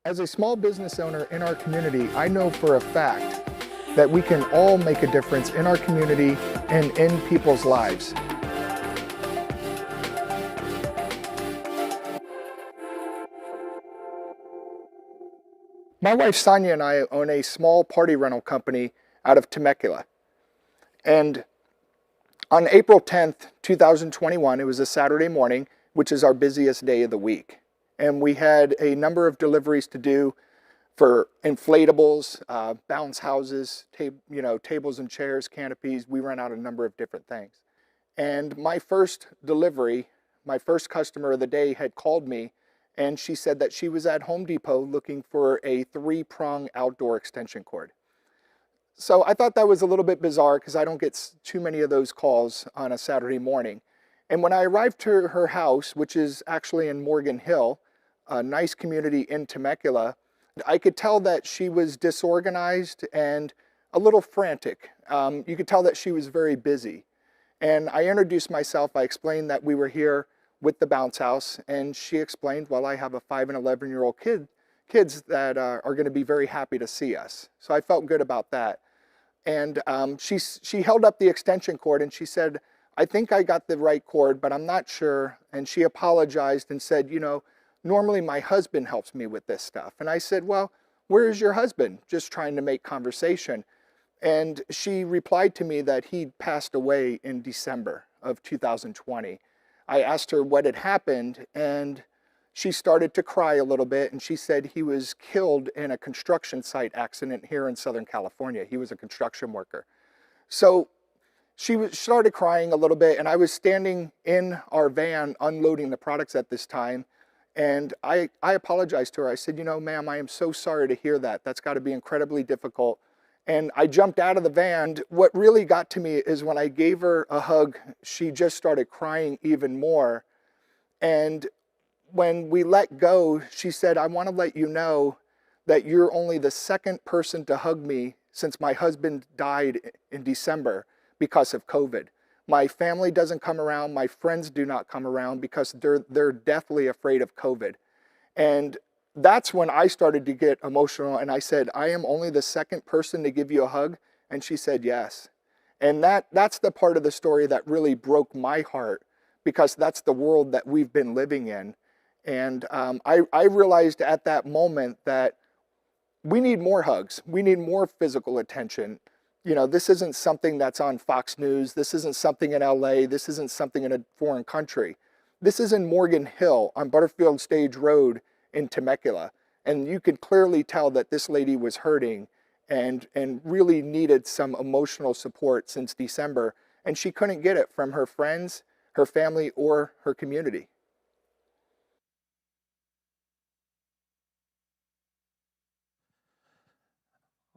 As a small business owner in our community, I know for a fact that we can all make a difference in our community and in people's lives. My wife Sonia and I own a small party rental company out of Temecula. And on April 10th, 2021, it was a Saturday morning, which is our busiest day of the week. And we had a number of deliveries to do for inflatables, bounce houses, tables and chairs, canopies. We ran out a number of different things. And my first delivery, my first customer of the day had called me, and she said that she was at Home Depot looking for a 3-prong outdoor extension cord. So I thought that was a little bit bizarre because I don't get too many of those calls on a Saturday morning. And when I arrived to her house, which is actually in Morgan Hill, a nice community in Temecula, I could tell that she was disorganized and a little frantic. You could tell that she was very busy. And I introduced myself. I explained that we were here with the bounce house, and she explained, well, I have a 5 and 11-year-old kids that are going to be very happy to see us. So I felt good about that. And she held up the extension cord and she said, I think I got the right cord, but I'm not sure. And she apologized and said, normally my husband helps me with this stuff. And I said, well, where is your husband? Just trying to make conversation. And she replied to me that he'd passed away in December of 2020. I asked her what had happened, and she started to cry a little bit, and she said he was killed in a construction site accident here in Southern California. He was a construction worker. So she started crying a little bit, and I was standing in our van unloading the products at this time. And I apologized to her. I said, ma'am, I am so sorry to hear that. That's got to be incredibly difficult. And I jumped out of the van. What really got to me is when I gave her a hug, she just started crying even more. And when we let go, she said, I want to let you know that you're only the second person to hug me since my husband died in December because of COVID. My family doesn't come around. My friends do not come around because they're deathly afraid of COVID. And that's when I started to get emotional. And I said, I am only the second person to give you a hug. And she said, yes. And that's the part of the story that really broke my heart, because that's the world that we've been living in. And I realized at that moment that we need more hugs. We need more physical attention. This isn't something that's on Fox News. This isn't something in LA. This isn't something in a foreign country. This is in Morgan Hill on Butterfield Stage Road in Temecula. And you could clearly tell that this lady was hurting and really needed some emotional support since December. And she couldn't get it from her friends, her family, or her community.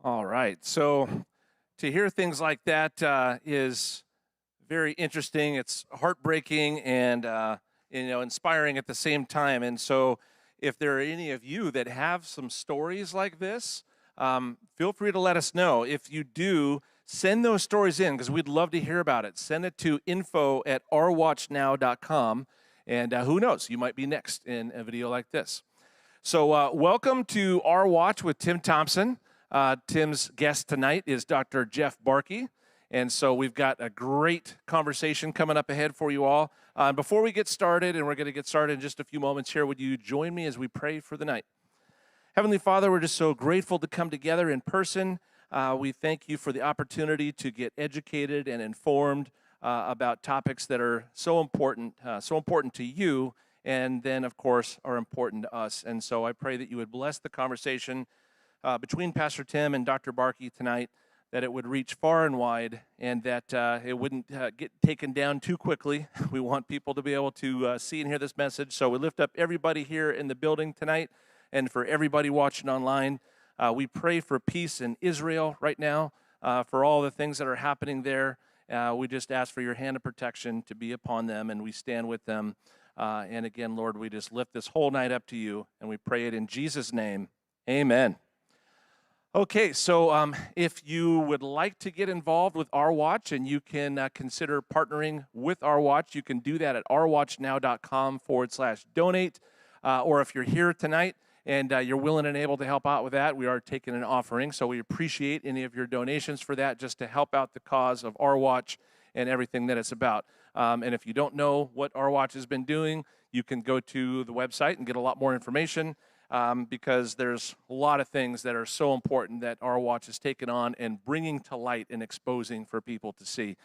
All right. So to hear things like that is very interesting. It's heartbreaking and inspiring at the same time. And so if there are any of you that have some stories like this, feel free to let us know. If you do, send those stories in because we'd love to hear about it. Send it to info@ourwatchnow.com. And who knows, you might be next in a video like this. So welcome to Our Watch with Tim Thompson. Tim's guest tonight is Dr. Jeff Barkey. And so we've got a great conversation coming up ahead for you all. Before we get started, and we're going to get started in just a few moments here, would you join me as we pray for the night? Heavenly Father, we're just so grateful to come together in person. We thank you for the opportunity to get educated and informed about topics that are so important to you, and then, of course, are important to us. And so I pray that you would bless the conversation between Pastor Tim and Dr. Barkey tonight, that it would reach far and wide, and that it wouldn't get taken down too quickly. We want people to be able to see and hear this message. So we lift up everybody here in the building tonight, and for everybody watching online. We pray for peace in Israel right now, for all the things that are happening there. We just ask for your hand of protection to be upon them, and we stand with them. And again, Lord, we just lift this whole night up to you, and we pray it in Jesus' name. Amen. Okay, so if you would like to get involved with Our Watch and you can consider partnering with Our Watch, you can do that at ourwatchnow.com/donate. Or if you're here tonight and you're willing and able to help out with that, we are taking an offering. So we appreciate any of your donations for that, just to help out the cause of Our Watch and everything that it's about. And if you don't know what Our Watch has been doing, you can go to the website and get a lot more information, because there's a lot of things that are so important that Our Watch has taken on and bringing to light and exposing for people to see.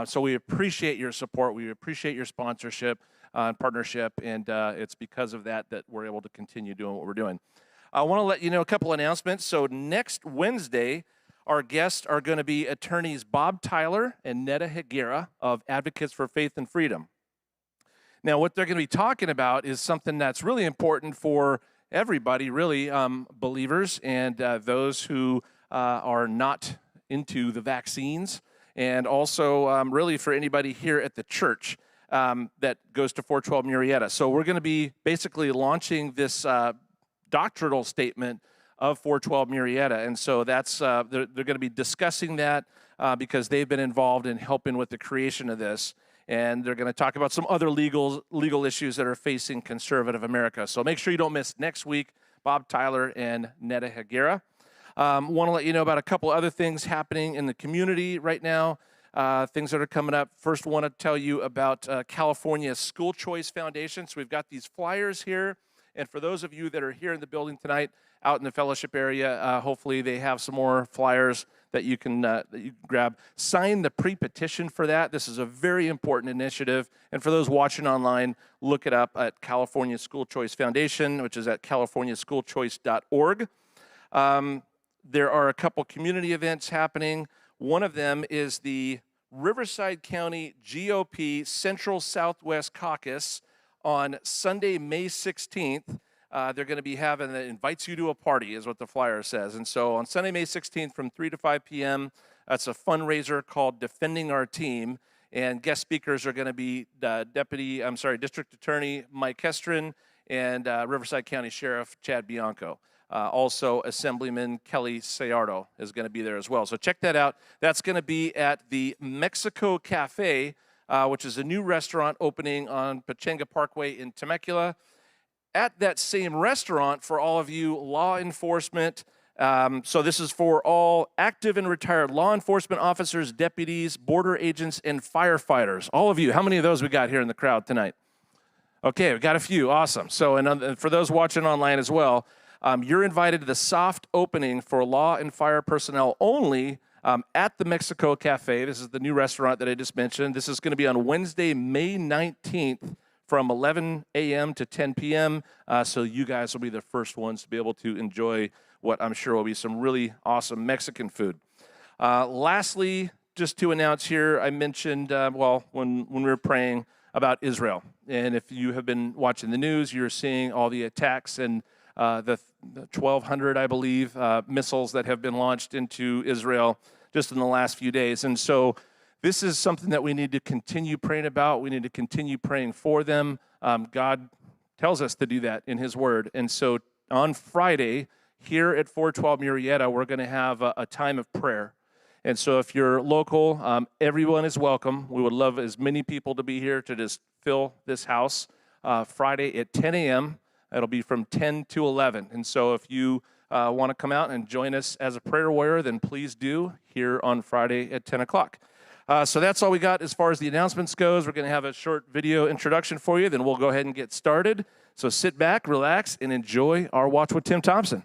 So we appreciate your support. We appreciate your sponsorship and partnership, and it's because of that that we're able to continue doing what we're doing. I want to let you know a couple announcements. So next Wednesday, our guests are going to be attorneys Bob Tyler and Netta Higuera of Advocates for Faith and Freedom. Now, what they're going to be talking about is something that's really important for everybody, really, believers and those who are not into the vaccines, and also really for anybody here at the church that goes to 412 Murrieta. So we're going to be basically launching this doctrinal statement of 412 Murrieta, and so that's they're going to be discussing that because they've been involved in helping with the creation of this, and they're going to talk about some other legal issues that are facing conservative America. So make sure you don't miss next week, Bob Tyler and Netta Higuera. Want to let you know about a couple other things happening in the community right now, things that are coming up. First, want to tell you about California School Choice Foundation. So we've got these flyers here, and for those of you that are here in the building tonight, out in the fellowship area, hopefully they have some more flyers that you can grab. Sign the pre-petition for that. This is a very important initiative. And for those watching online, look it up at California School Choice Foundation, which is at californiaschoolchoice.org. There are a couple community events happening. One of them is the Riverside County GOP Central Southwest Caucus on Sunday, May 16th. They're going to be having, it invites you to a party, is what the flyer says. And so on Sunday, May 16th from 3 to 5 p.m., that's a fundraiser called Defending Our Team. And guest speakers are going to be District Attorney Mike Hestrin and Riverside County Sheriff Chad Bianco. Also, Assemblyman Kelly Sayardo is going to be there as well. So check that out. That's going to be at the Mexico Cafe, which is a new restaurant opening on Pechanga Parkway in Temecula. At that same restaurant, for all of you law enforcement, so this is for all active and retired law enforcement officers, deputies, border agents, and firefighters. All of you, how many of those we got here in the crowd tonight? Okay, we got a few, awesome. So, and for those watching online as well, you're invited to the soft opening for law and fire personnel only at the Mexico Cafe. This is the new restaurant that I just mentioned. This is going to be on Wednesday, May 19th from 11 a.m. to 10 p.m. So you guys will be the first ones to be able to enjoy what I'm sure will be some really awesome Mexican food. Lastly, just to announce here, I mentioned, when we were praying about Israel. And if you have been watching the news, you're seeing all the attacks and the 1,200, I believe, missiles that have been launched into Israel just in the last few days. And so this is something that we need to continue praying about. We need to continue praying for them. God tells us to do that in His Word. And so on Friday, here at 412 Murrieta, we're going to have a time of prayer. And so if you're local, everyone is welcome. We would love as many people to be here to just fill this house Friday at 10 a.m. It'll be from 10 to 11. And so if you want to come out and join us as a prayer warrior, then please do here on Friday at 10 o'clock. So that's all we got as far as the announcements goes. We're going to have a short video introduction for you, then we'll go ahead and get started. So sit back, relax, and enjoy our Watch with Tim Thompson.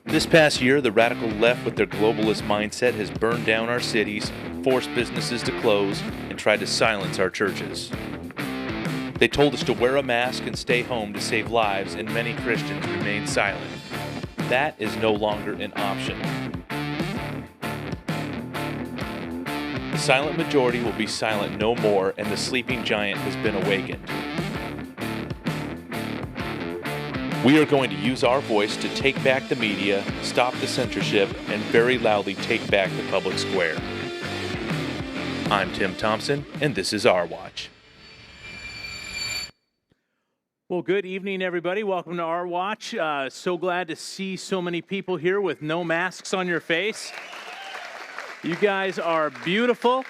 This past year, the radical left with their globalist mindset has burned down our cities, forced businesses to close, and tried to silence our churches. They told us to wear a mask and stay home to save lives, and many Christians remained silent. That is no longer an option. The silent majority will be silent no more, and the sleeping giant has been awakened. We are going to use our voice to take back the media, stop the censorship, and very loudly take back the public square. I'm Tim Thompson, and this is Our Watch. Well, good evening, everybody. Welcome to Our Watch. So glad to see so many people here with no masks on your face. You guys are beautiful.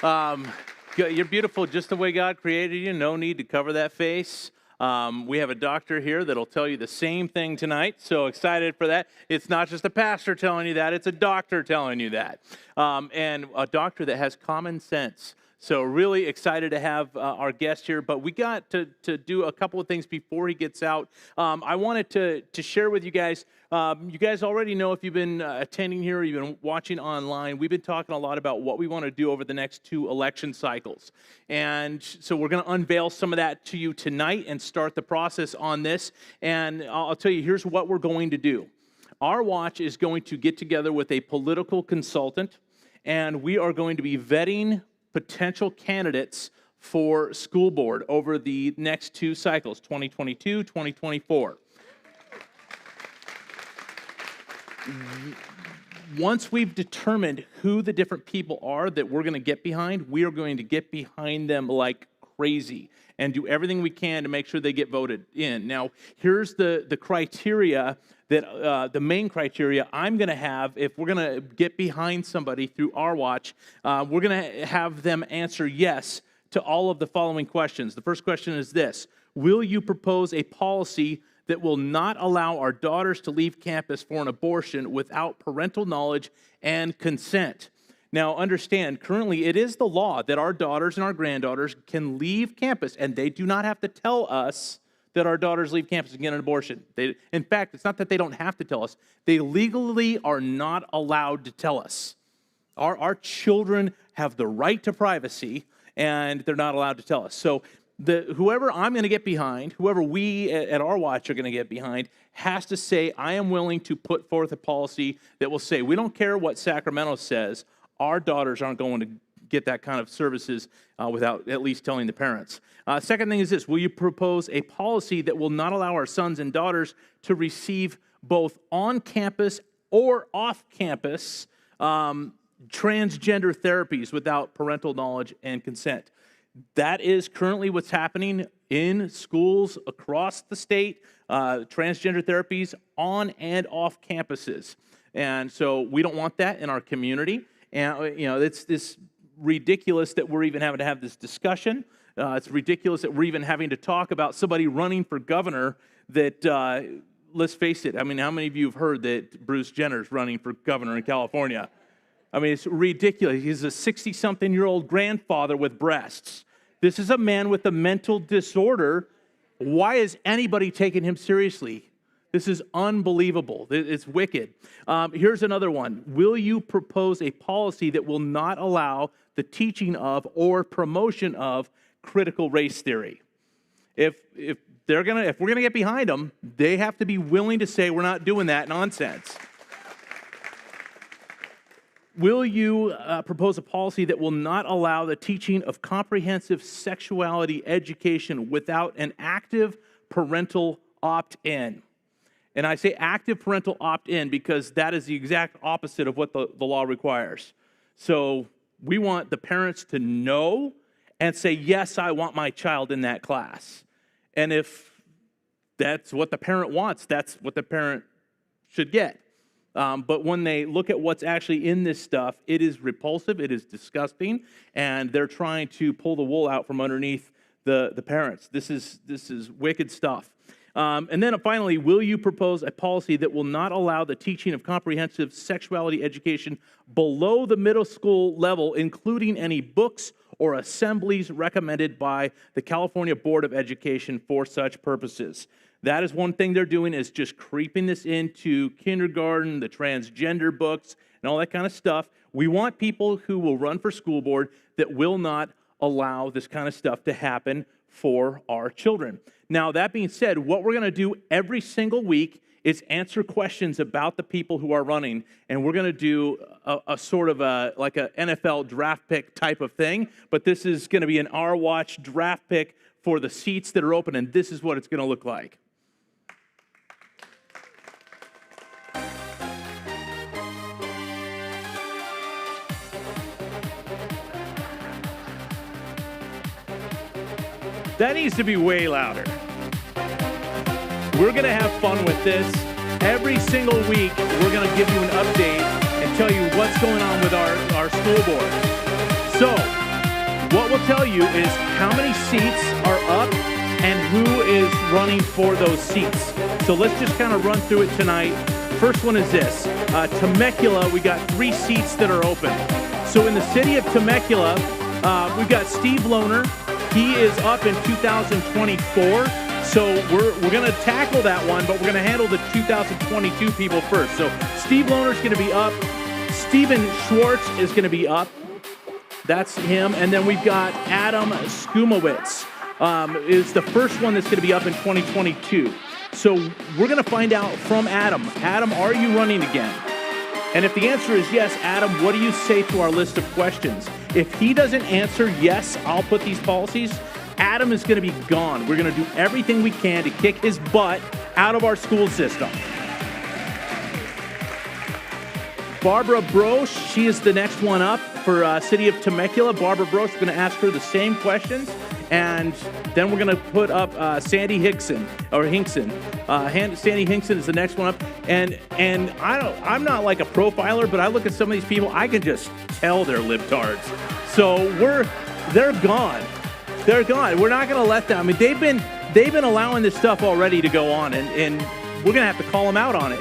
You're beautiful just the way God created you. No need to cover that face. We have a doctor here that'll tell you the same thing tonight. So excited for that. It's not just a pastor telling you that. It's a doctor telling you that. And a doctor that has common sense. So really excited to have our guest here, but we got to do a couple of things before he gets out. I wanted to share with you guys. You guys already know, if you've been attending here or you've been watching online, we've been talking a lot about what we want to do over the next 2 election cycles. And so we're going to unveil some of that to you tonight and start the process on this. And I'll tell you, here's what we're going to do. Our Watch is going to get together with a political consultant, and we are going to be vetting potential candidates for school board over the next 2 cycles, 2022, 2024. Once we've determined who the different people are that we're going to get behind, we are going to get behind them like crazy and do everything we can to make sure they get voted in. Now, here's the criteria that the main criteria I'm going to have if we're going to get behind somebody through Our Watch. We're going to have them answer yes to all of the following questions. The first question is this: will you propose a policy that will not allow our daughters to leave campus for an abortion without parental knowledge and consent? Now, understand, currently it is the law that our daughters and our granddaughters can leave campus, and they do not have to tell us that our daughters leave campus and get an abortion. In fact, it's not that they don't have to tell us. They legally are not allowed to tell us. Our children have the right to privacy, and they're not allowed to tell us. So whoever I'm going to get behind, whoever we at Our Watch are going to get behind, has to say, I am willing to put forth a policy that will say, we don't care what Sacramento says, our daughters aren't going to get that kind of services without at least telling the parents. Second thing is this: will you propose a policy that will not allow our sons and daughters to receive both on-campus or off-campus transgender therapies without parental knowledge and consent? That is currently what's happening in schools across the state, transgender therapies on and off campuses. And so we don't want that in our community. And, you know, it's ridiculous that we're even having to have this discussion. It's ridiculous that we're even having to talk about somebody running for governor that, let's face it, I mean, how many of you have heard that Bruce Jenner's running for governor in California? I mean, it's ridiculous. He's a 60-something-year-old grandfather with breasts. This is a man with a mental disorder. Why is anybody taking him seriously? This is unbelievable. It's wicked. Here's another one. Will you propose a policy that will not allow the teaching of or promotion of critical race theory? If we're gonna get behind them, they have to be willing to say we're not doing that nonsense. Will you propose a policy that will not allow the teaching of comprehensive sexuality education without an active parental opt-in? And I say active parental opt-in because that is the exact opposite of what the law requires. So we want the parents to know and say, yes, I want my child in that class. And if that's what the parent wants, that's what the parent should get. But when they look at what's actually in this stuff, it is repulsive, it is disgusting, and they're trying to pull the wool out from underneath the parents. This is wicked stuff. And then finally, will you propose a policy that will not allow the teaching of comprehensive sexuality education below the middle school level, including any books or assemblies recommended by the California Board of Education for such purposes? That is one thing they're doing, is just creeping this into kindergarten, the transgender books, and all that kind of stuff. We want people who will run for school board that will not allow this kind of stuff to happen for our children. Now, that being said, what we're going to do every single week is answer questions about the people who are running, and we're going to do a sort of like a NFL draft pick type of thing, but this is going to be an Our Watch draft pick for the seats that are open, and this is what it's going to look like. That needs to be way louder. We're going to have fun with this. Every single week, we're going to give you an update and tell you what's going on with our school board. So, what we'll tell you is how many seats are up and who is running for those seats. So let's just kind of run through it tonight. First one is this. Temecula, we got 3 seats that are open. So in the city of Temecula, we've got Steve Lohner. He is up in 2024. So we're going to tackle that one, but we're going to handle the 2022 people first. So Steve Lohner's going to be up. Steven Schwartz is going to be up. That's him. And then we've got Adam Skumowitz is the first one that's going to be up in 2022. So we're going to find out from Adam. Adam, are you running again? And if the answer is yes, Adam, what do you say to our list of questions? If he doesn't answer yes, I'll put these policies, Adam is going to be gone. We're going to do everything we can to kick his butt out of our school system. Barbara Broche, she is the next one up for City of Temecula. Barbara Broche, we're going to ask her the same questions. And then we're going to put up Sandy Hinkson. Sandy Hinkson is the next one up. And I'm not like a profiler, but I look at some of these people, I can just tell they're libtards. So they're gone. They're gone. We're not going to let them. I mean, they've been allowing this stuff already to go on, and we're going to have to call them out on it.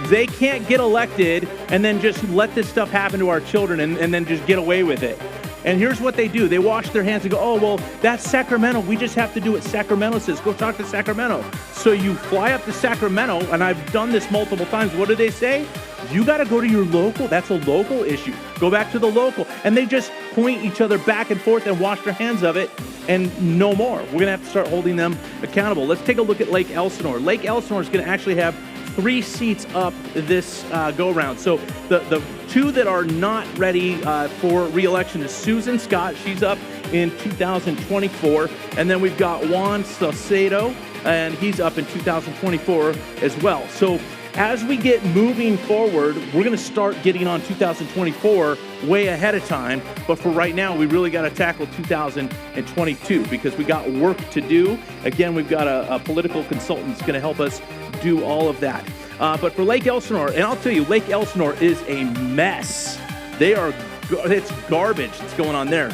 They can't get elected and then just let this stuff happen to our children and then just get away with it. And here's what they do. They wash their hands and go, oh, well, that's Sacramento. We just have to do what Sacramento says. Go talk to Sacramento. So you fly up to Sacramento, and I've done this multiple times. What do they say? You got to go to your local. That's a local issue. Go back to the local. And they just point each other back and forth and wash their hands of it, and no more. We're going to have to start holding them accountable. Let's take a look at Lake Elsinore. Lake Elsinore is going to actually have 3 seats up this go-round. So the 2 that are not ready for re-election is Susan Scott. She's up in 2024. And then we've got Juan Salcedo, and he's up in 2024 as well. So as we get moving forward, we're going to start getting on 2024 way ahead of time. But for right now, we really got to tackle 2022 because we got work to do. Again, we've got a political consultant that's going to help us do all of that. But for Lake Elsinore, and I'll tell you, Lake Elsinore is a mess. It's garbage that's going on there.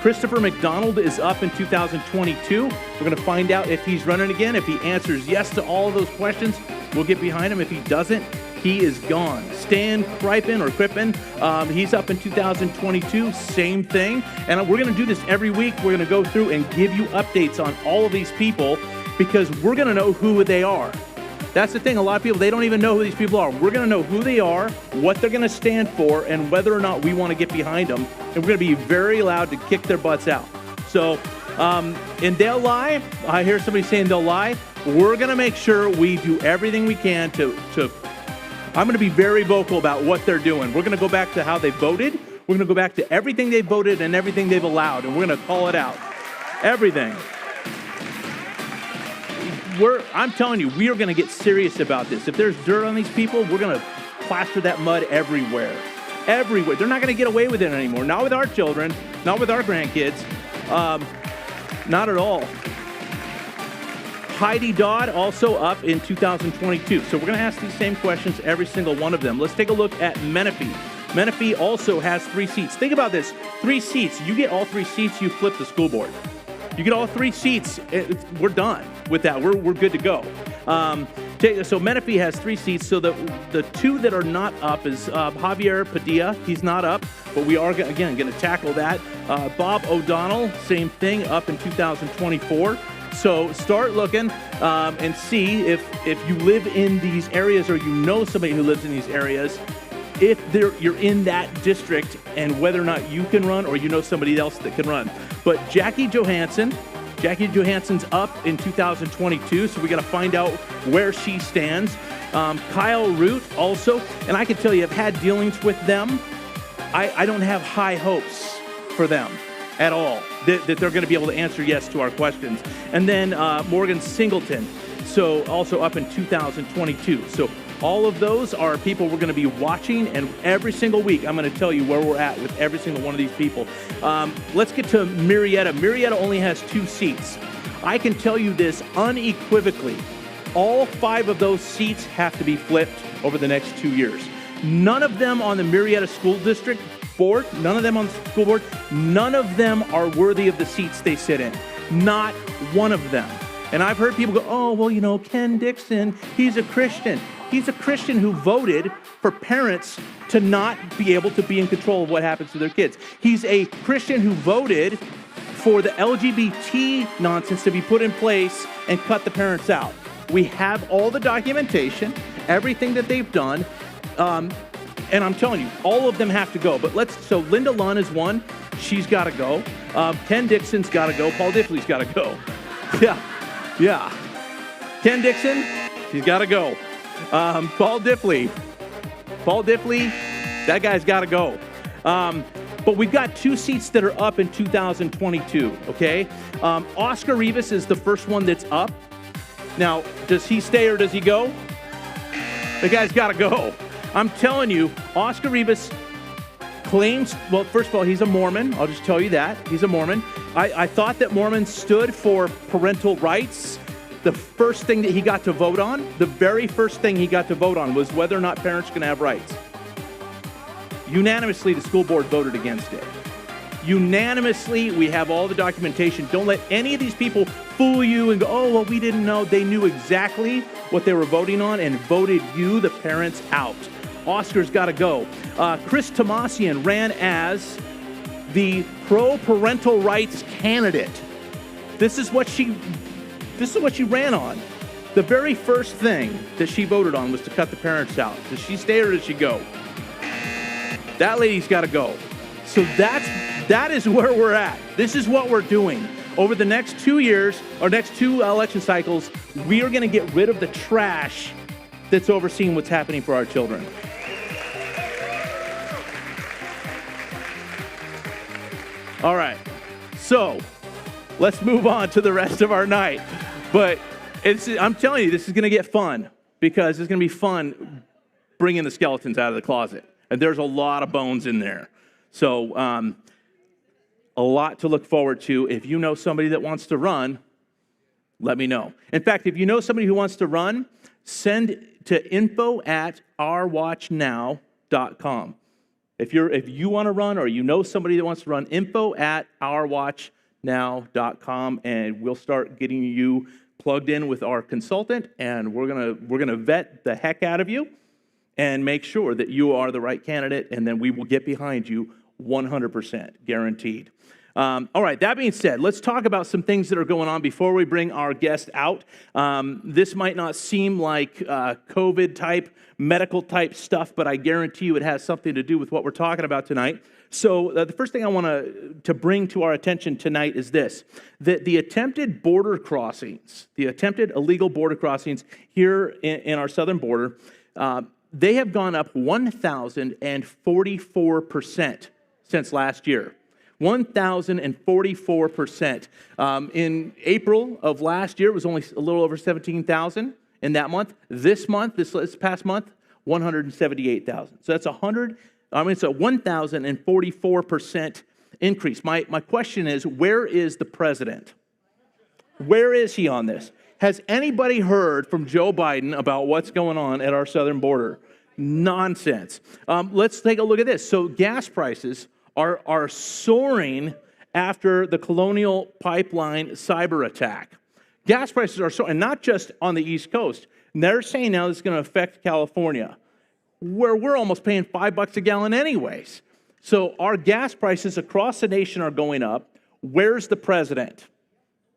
Christopher McDonald is up in 2022. We're going to find out if he's running again. If he answers yes to all of those questions, we'll get behind him. If he doesn't, he is gone. Stan Crippen, he's up in 2022, same thing. And we're going to do this every week. We're going to go through and give you updates on all of these people because we're going to know who they are. That's the thing. A lot of people, they don't even know who these people are. We're going to know who they are, what they're going to stand for, and whether or not we want to get behind them. And we're going to be very loud to kick their butts out. So, and they'll lie. I hear somebody saying they'll lie. We're going to make sure we do everything we can to I'm going to be very vocal about what they're doing. We're going to go back to how they voted. We're going to go back to everything they voted and everything they've allowed, and we're going to call it out. Everything. I'm telling you, we are going to get serious about this. If there's dirt on these people, we're going to plaster that mud everywhere. Everywhere. They're not going to get away with it anymore. Not with our children. Not with our grandkids. Not at all. Heidi Dodd also up in 2022. So we're going to ask these same questions, every single one of them. Let's take a look at Menifee. Menifee also has 3 seats. Think about this. 3 seats. You get all 3 seats, you flip the school board. You get all 3 seats, we're done with that. We're good to go. So Menifee has 3 seats. So the 2 that are not up is Javier Padilla. He's not up, but we are, again, going to tackle that. Bob O'Donnell, same thing, up in 2024. So start looking and see if you live in these areas or you know somebody who lives in these areas, if you're in that district and whether or not you can run or you know somebody else that can run. But Jackie Johansson, Jackie Johansson's up in 2022, so we got to find out where she stands. Kyle Root also, and I can tell you, I've had dealings with them. I don't have high hopes for them at all, that they're going to be able to answer yes to our questions. And then Morgan Singleton, so also up in 2022. So all of those are people we're going to be watching, and every single week I'm going to tell you where we're at with every single one of these people. Let's get to Marietta. Marietta only has 2 seats. I can tell you this unequivocally. All 5 of those seats have to be flipped over the next 2 years. None of them on the Marietta School District board, none of them on the school board, none of them are worthy of the seats they sit in. Not one of them. And I've heard people go, oh, well, you know, Ken Dixon, he's a Christian. He's a Christian who voted for parents to not be able to be in control of what happens to their kids. He's a Christian who voted for the LGBT nonsense to be put in place and cut the parents out. We have all the documentation, everything that they've done, and I'm telling you, all of them have to go. But so Linda Lunn is one. She's got to go. Ken Dixon's got to go. Paul Diffley's got to go. Yeah. Ken Dixon, he's got to go. Paul Diffley, that guy's got to go. But we've got 2 seats that are up in 2022, okay? Oscar Rivas is the first one that's up. Now, does he stay or does he go? The guy's got to go. I'm telling you, Oscar Rivas claims, well, first of all, he's a Mormon. I'll just tell you that. He's a Mormon. I thought that Mormons stood for parental rights. The first thing that he got to vote on, the very first thing he got to vote on was whether or not parents can have rights. Unanimously, the school board voted against it. Unanimously, we have all the documentation. Don't let any of these people fool you and go, oh, well, we didn't know. They knew exactly what they were voting on and voted you, the parents, out. Oscar's got to go. Chris Tomasian ran as the pro-parental rights candidate. This is what she ran on. The very first thing that she voted on was to cut the parents out. Does she stay or does she go? That lady's got to go. So that is where we're at. This is what we're doing. Over the next 2 years, or next 2 election cycles, we are going to get rid of the trash that's overseeing what's happening for our children. All right. So let's move on to the rest of our night. But I'm telling you, this is going to get fun, because it's going to be fun bringing the skeletons out of the closet. And there's a lot of bones in there. So a lot to look forward to. If you know somebody that wants to run, let me know. In fact, if you know somebody who wants to run, send to info@ourwatchnow.com. If you want to run, or you know somebody that wants to run, info@ourwatchnow.com, and we'll start getting you plugged in with our consultant, and we're gonna vet the heck out of you and make sure that you are the right candidate, and then we will get behind you 100%, guaranteed. All right, that being said, let's talk about some things that are going on before we bring our guest out. This might not seem like COVID-type, medical-type stuff, but I guarantee you it has something to do with what we're talking about tonight. So the first thing I want to bring to our attention tonight is this, that the attempted border crossings, the attempted illegal border crossings here in our southern border, they have gone up 1,044% since last year. 1,044%. In April of last year, it was only a little over 17,000 in that month. This past month, 178,000. So that's it's a 1,044% increase. My question is, where is the president? Where is he on this? Has anybody heard from Joe Biden about what's going on at our southern border? Nonsense. Let's take a look at this. So gas prices are soaring after the Colonial Pipeline cyber attack. Gas prices are soaring, and not just on the East Coast. And they're saying now it's going to affect California, where we're almost paying $5 a gallon anyways. So our gas prices across the nation are going up. Where's the president?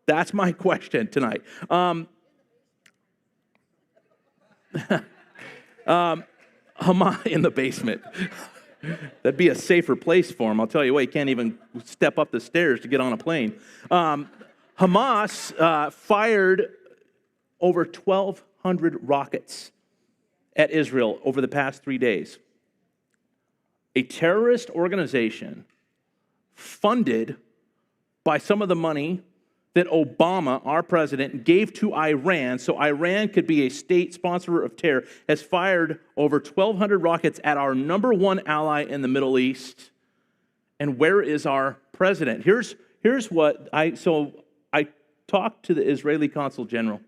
That's my question tonight. Hamas in the basement. That'd be a Hamas fired over 1,200 rockets at Israel over the past 3 days. A terrorist organization funded by some of the money that Obama, our president, gave to Iran so Iran could be a state sponsor of terror, has fired over 1,200 rockets at our number one ally in the Middle East. And where is our president? Here's what I talked to the Israeli consul general,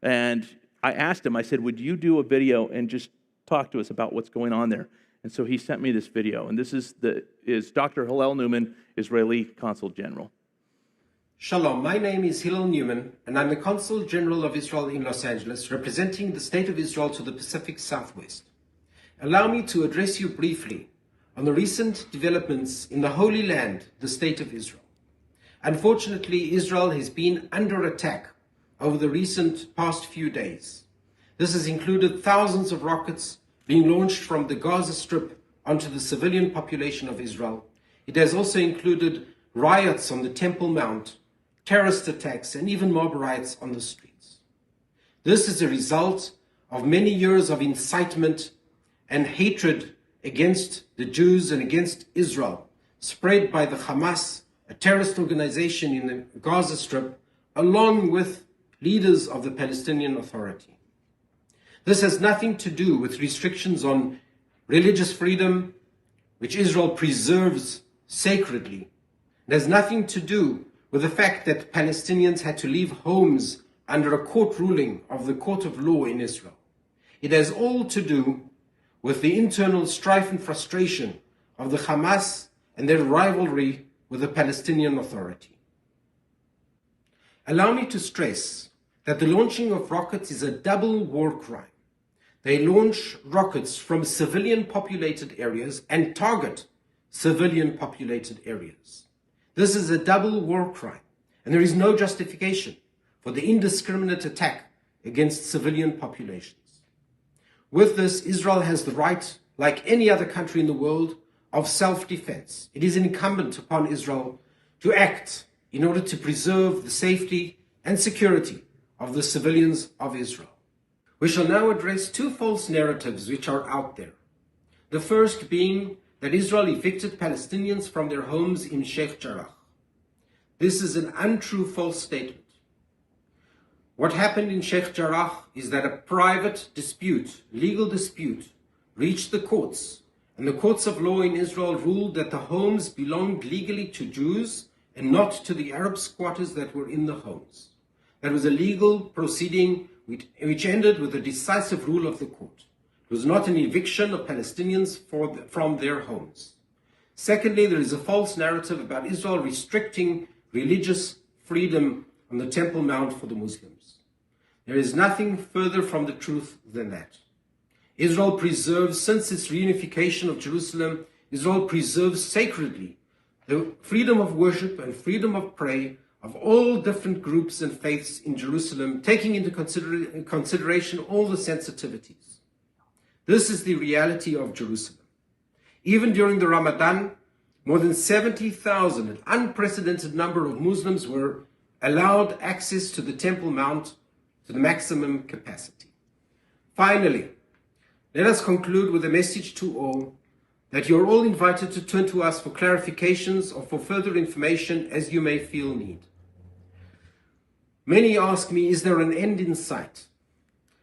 and I asked him, I said, would you do a video and just talk to us about what's going on there? And so he sent me this video, and this is Dr. Hillel Newman, Israeli consul general. Shalom, my name is Hillel Newman, and I'm the Consul General of Israel in Los Angeles, representing the State of Israel to the Pacific Southwest. Allow me to address you briefly on the recent developments in the Holy Land, the State of Israel. Unfortunately, Israel has been under attack over the recent past few days. This has included thousands of rockets being launched from the Gaza Strip onto the civilian population of Israel. It has also included riots on the Temple Mount, terrorist attacks, and even mob riots on the streets. This is a result of many years of incitement and hatred against the Jews and against Israel, spread by the Hamas, a terrorist organization in the Gaza Strip, along with leaders of the Palestinian Authority. This has nothing to do with restrictions on religious freedom, which Israel preserves sacredly. It has nothing to do with the fact that Palestinians had to leave homes under a court ruling of the court of law in Israel. It has all to do with the internal strife and frustration of the Hamas and their rivalry with the Palestinian Authority. Allow me to stress that the launching of rockets is a double war crime. They launch rockets from civilian populated areas and target civilian populated areas. This is a double war crime, and there is no justification for the indiscriminate attack against civilian populations. With this, Israel has the right, like any other country in the world, of self-defense. It is incumbent upon Israel to act in order to preserve the safety and security of the civilians of Israel. We shall now address two false narratives which are out there. The first being that Israel evicted Palestinians from their homes in Sheikh Jarrah. This is an untrue false statement. What happened in Sheikh Jarrah is that a private dispute, legal dispute, reached the courts, and the courts of law in Israel ruled that the homes belonged legally to Jews and not to the Arab squatters that were in the homes. That was a legal proceeding which ended with a decisive rule of the court. It was not an eviction of Palestinians from their homes. Secondly, there is a false narrative about Israel restricting religious freedom on the Temple Mount for the Muslims. There is nothing further from the truth than that. Israel preserves, since its reunification of Jerusalem, Israel preserves sacredly the freedom of worship and freedom of prayer of all different groups and faiths in Jerusalem, taking into consideration all the sensitivities. This is the reality of Jerusalem. Even during the Ramadan, more than 70,000, an unprecedented number of Muslims were allowed access to the Temple Mount to the maximum capacity. Finally, let us conclude with a message to all that you're all invited to turn to us for clarifications or for further information as you may feel need. Many ask me, is there an end in sight?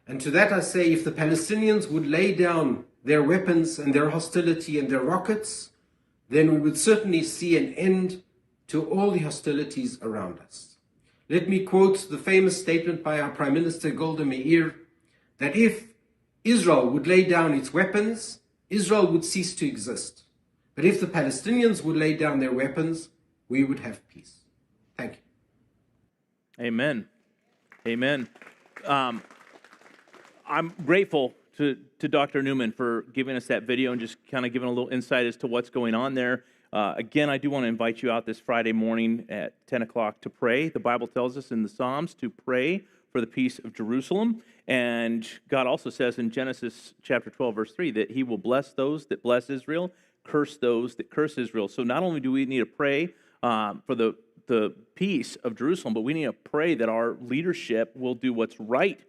And to that I say, if the Palestinians would lay down their weapons and their hostility and their rockets, then we would certainly see an end to all the hostilities around us. Let me quote the famous statement by our Prime Minister Golda Meir, that if Israel would lay down its weapons, Israel would cease to exist. But if the Palestinians would lay down their weapons, we would have peace. Thank you. Amen. Amen. I'm grateful to Dr. Newman for giving us that video and just kind of giving a little insight as to what's going on there. Again, I do want to invite you out this Friday morning at 10 o'clock to pray. The Bible tells us in the Psalms to pray for the peace of Jerusalem. And God also says in Genesis chapter 12, verse 3, that he will bless those that bless Israel, curse those that curse Israel. So not only do we need to pray for the the peace of Jerusalem, but we need to pray that our leadership will do what's right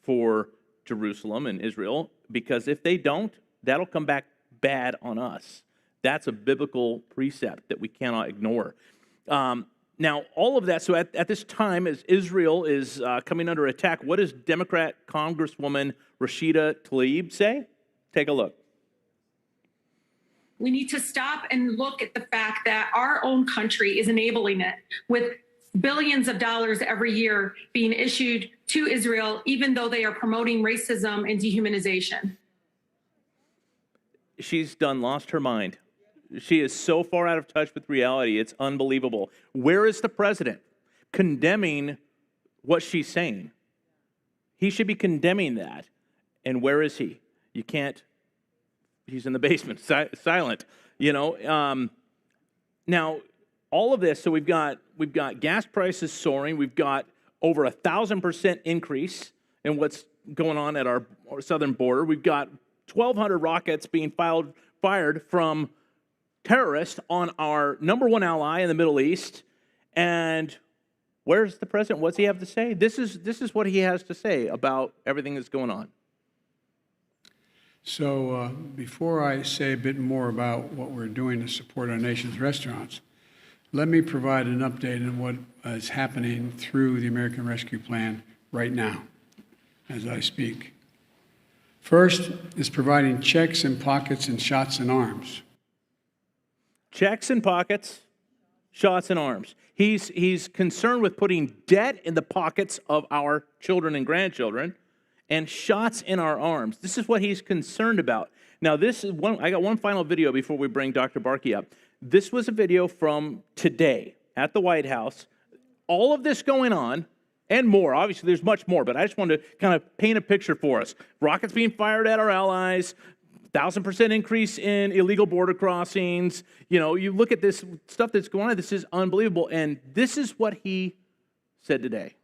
for Jerusalem and Israel, because if they don't, that'll come back bad on us. That's a biblical precept that we cannot ignore. Now, all of that, so at this time, as Israel is coming under attack, what does Democrat Congresswoman Rashida Tlaib say? Take a look. We need to stop and look at the fact that our own country is enabling it with billions of dollars every year being issued to Israel, even though they are promoting racism and dehumanization. She's lost her mind. She is so far out of touch with reality, it's unbelievable. Where is the president condemning what she's saying? He should be condemning that. And where is he? You can't, he's in the basement, silent, you know. Now, all of this, so we've got gas prices soaring, we've got over 1,000% increase in what's going on at our southern border, we've got 1,200 rockets being fired from terrorists on our number one ally in the Middle East. And where's the president? What's he have to say? This is what he has to say about everything that's going on. So before I say a bit more about what we're doing to support our nation's restaurants, let me provide an update on what is happening through the American Rescue Plan right now as I speak. First is providing checks in pockets and shots in arms. Checks in pockets, shots in arms. He's concerned with putting debt in the pockets of our children and grandchildren and shots in our arms. This is what he's concerned about. Now, this is I got one final video before we bring Dr. Barkey up. This was a video from today at the White House. All of this going on and more. Obviously, there's much more, but I just wanted to kind of paint a picture for us. Rockets being fired at our allies, 1,000% increase in illegal border crossings. You know, you look at this stuff that's going on, this is unbelievable. And this is what he said today.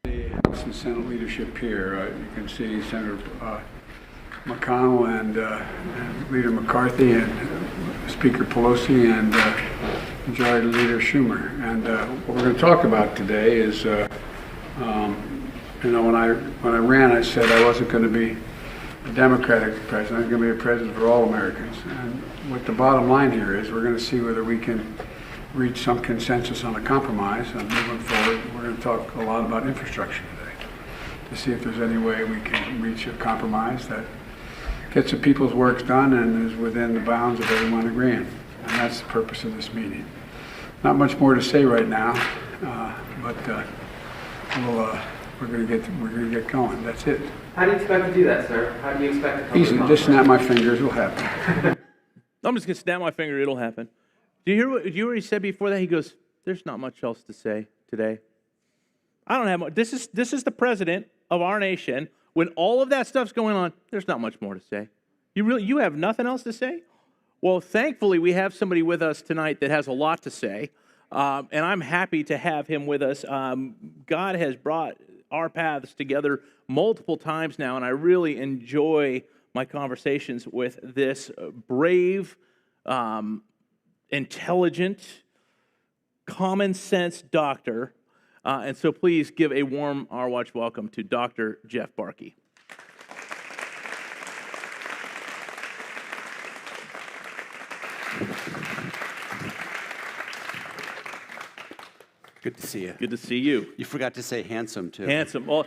The House and Senate leadership here, you can see Senator McConnell and Leader McCarthy and Speaker Pelosi and Majority Leader Schumer. And what we're going to talk about today is, you know, when I ran, I said I wasn't going to be a Democratic president. I was going to be a president for all Americans. And what the bottom line here is, we're going to see whether we can reach some consensus on a compromise. And moving forward, we're going to talk a lot about infrastructure today to see if there's any way we can reach a compromise that gets the people's work done and is within the bounds of everyone agreeing. And that's the purpose of this meeting. Not much more to say right now, but we're going to get going. That's it. How do you expect to do that, sir? How do you expect to come Easy. Just snap my fingers. It'll happen. I'm just going to snap my finger. It'll happen. Do you hear what he said before that? He goes, "There's not much else to say today. I don't have much." This is the president of our nation. When all of that stuff's going on, there's not much more to say. You have nothing else to say? Well, thankfully, we have somebody with us tonight that has a lot to say, and I'm happy to have him with us. God has brought our paths together multiple times now, and I really enjoy my conversations with this brave, intelligent, common sense doctor. And so please give a warm Our Watch welcome to Dr. Jeff Barkey. Good to see you. Good to see you. You forgot to say handsome, too. Handsome. Well,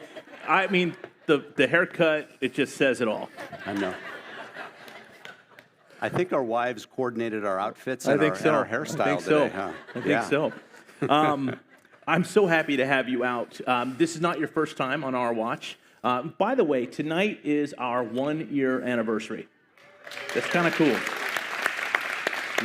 I mean, the haircut, it just says it all. I know. I think our wives coordinated our outfits and our hairstyle today, huh? I think so. I'm so happy to have you out. This is not your first time on Our Watch. By the way, tonight is our 1-year anniversary. That's kind of cool.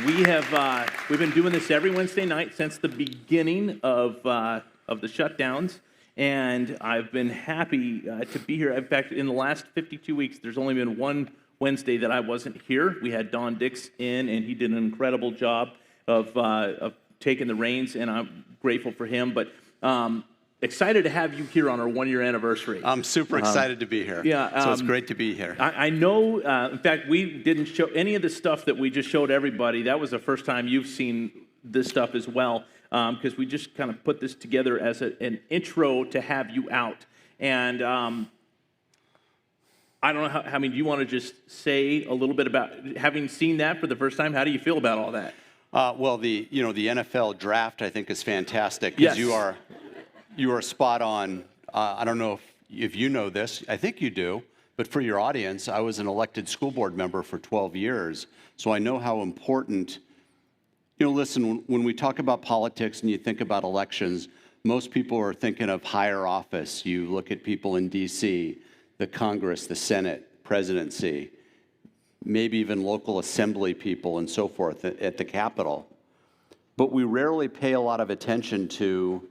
We've been doing this every Wednesday night since the beginning of the shutdowns, and I've been happy to be here. In fact, in the last 52 weeks, there's only been one Wednesday that I wasn't here. We had Don Dix in, and he did an incredible job of taking the reins, and I'm grateful for him. But excited to have you here on our 1-year anniversary. I'm super excited to be here. Yeah, so it's great to be here. I know, in fact, we didn't show any of the stuff that we just showed everybody. That was the first time you've seen this stuff as well. because we just kind of put this together as an intro to have you out. And I don't know how, I mean, do you want to just say a little bit about having seen that for the first time? How do you feel about all that? Well, the NFL draft, I think, is fantastic. Yes. Because you are spot on. I don't know if you know this. I think you do. But for your audience, I was an elected school board member for 12 years. So I know how important, listen, when we talk about politics and you think about elections, most people are thinking of higher office. You look at people in D.C., the Congress, the Senate, presidency, maybe even local assembly people and so forth at the Capitol. But we rarely pay a lot of attention to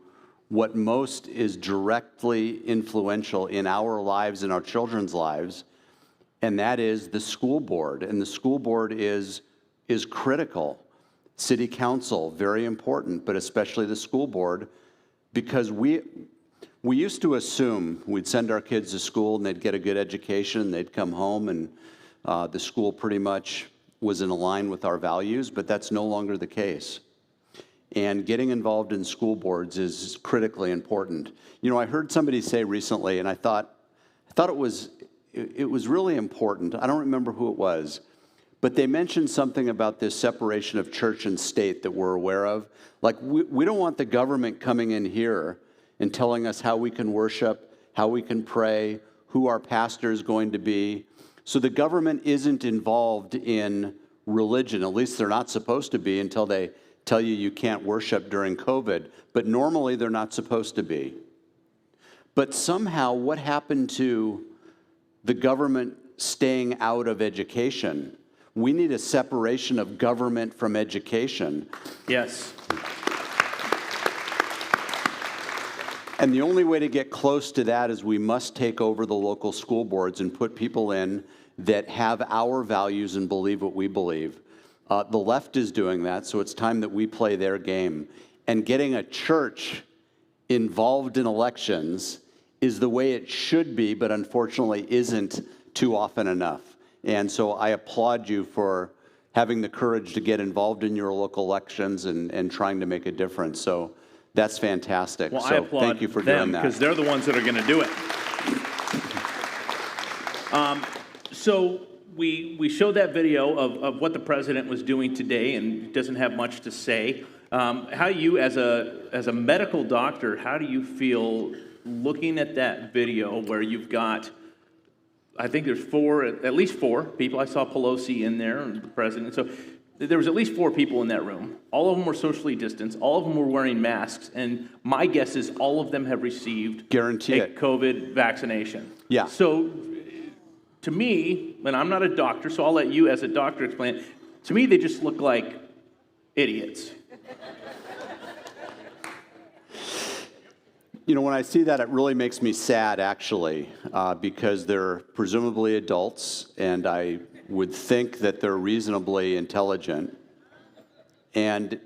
what most is directly influential in our lives and our children's lives, and that is the school board. And the school board is critical. City council, very important, but especially the school board, because we used to assume we'd send our kids to school and they'd get a good education, they'd come home and the school pretty much was in line with our values, but that's no longer the case. And getting involved in school boards is critically important. I heard somebody say recently, and I thought it was really important. I don't remember who it was, but they mentioned something about this separation of church and state that we're aware of. Like, we don't want the government coming in here and telling us how we can worship, how we can pray, who our pastor is going to be. So the government isn't involved in religion. At least they're not supposed to be until they tell you can't worship during COVID. But normally they're not supposed to be. But somehow, what happened to the government staying out of education? We need a separation of government from education. Yes. And the only way to get close to that is we must take over the local school boards and put people in that have our values and believe what we believe. The left is doing that, so it's time that we play their game. And getting a church involved in elections is the way it should be, but unfortunately isn't too often enough. And so I applaud you for having the courage to get involved in your local elections and trying to make a difference. So that's fantastic. Well, so I applaud thank you for them doing that. because they're the ones that are going to do it. So we showed that video of what the president was doing today, and doesn't have much to say. How you, as a medical doctor, how do you feel looking at that video where you've got, I think there's at least four people. I saw Pelosi in there and the president. So there was at least four people in that room. All of them were socially distanced. All of them were wearing masks. And my guess is all of them have received Guarantee a it. COVID vaccination. Yeah. So to me, and I'm not a doctor, so I'll let you as a doctor explain it. To me, they just look like idiots. When I see that, it really makes me sad, actually, because they're presumably adults, and I would think that they're reasonably intelligent. And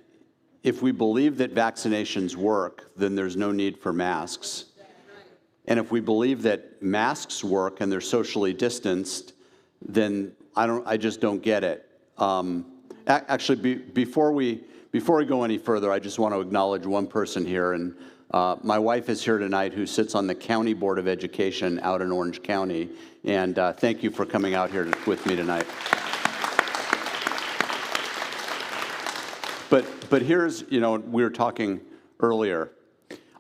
if we believe that vaccinations work, then there's no need for masks. And if we believe that masks work and they're socially distanced, then I just don't get it. Actually, before we go any further, I just want to acknowledge one person here, and my wife is here tonight, who sits on the County Board of Education out in Orange County, and thank you for coming out here with me tonight. But here's, we were talking earlier.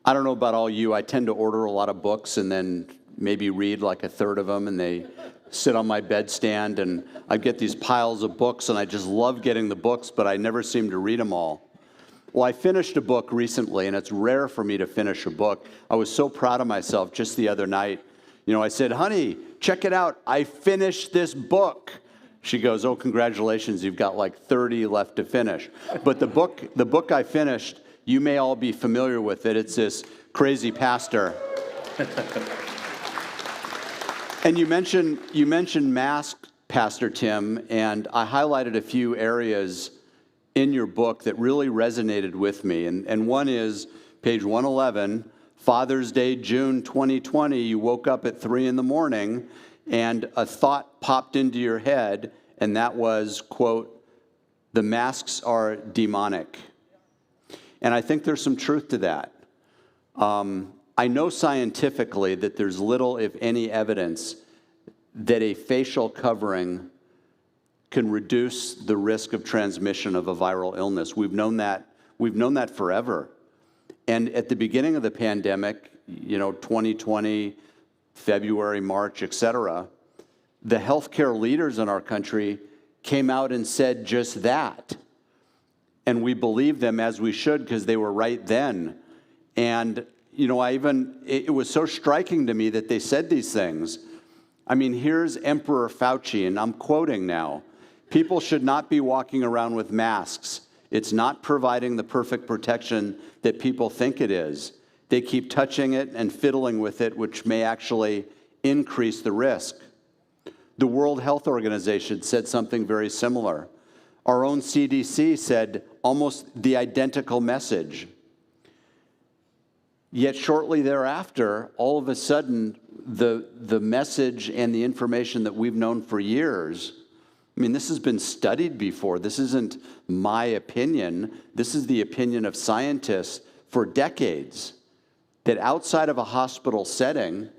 I don't know about all you, I tend to order a lot of books and then maybe read like a third of them, and they sit on my bedstand, and I get these piles of books, and I just love getting the books, but I never seem to read them all. Well, I finished a book recently, and it's rare for me to finish a book. I was so proud of myself just the other night. I said, honey, check it out. I finished this book. She goes, oh, congratulations, you've got like 30 left to finish. But the book I finished, you may all be familiar with it. It's this crazy pastor. And you mentioned masks, Pastor Tim, and I highlighted a few areas in your book that really resonated with me. And one is page 111, Father's Day, June 2020. You woke up at 3 a.m. and a thought popped into your head, and that was, quote, the masks are demonic. And I think there's some truth to that. I know scientifically that there's little, if any, evidence that a facial covering can reduce the risk of transmission of a viral illness. We've known that forever. And at the beginning of the pandemic, 2020, February, March, et cetera, the healthcare leaders in our country came out and said just that. And we believed them, as we should, because they were right then. And, it was so striking to me that they said these things. I mean, here's Emperor Fauci, and I'm quoting now. People should not be walking around with masks. It's not providing the perfect protection that people think it is. They keep touching it and fiddling with it, which may actually increase the risk. The World Health Organization said something very similar. Our own CDC said almost the identical message. Yet shortly thereafter, all of a sudden, the message and the information that we've known for years, I mean, this has been studied before. This isn't my opinion. This is the opinion of scientists for decades, that outside of a hospital setting,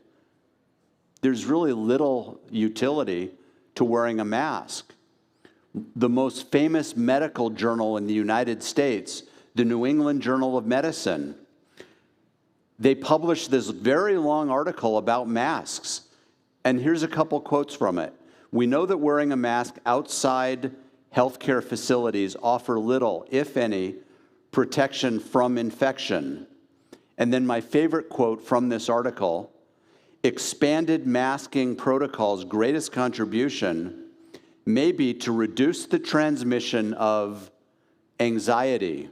there's really little utility to wearing a mask. The most famous medical journal in the United States, the New England Journal of Medicine, they published this very long article about masks. And here's a couple quotes from it. We know that wearing a mask outside healthcare facilities offer little, if any, protection from infection. And then my favorite quote from this article, expanded masking protocols' greatest contribution may be to reduce the transmission of anxiety.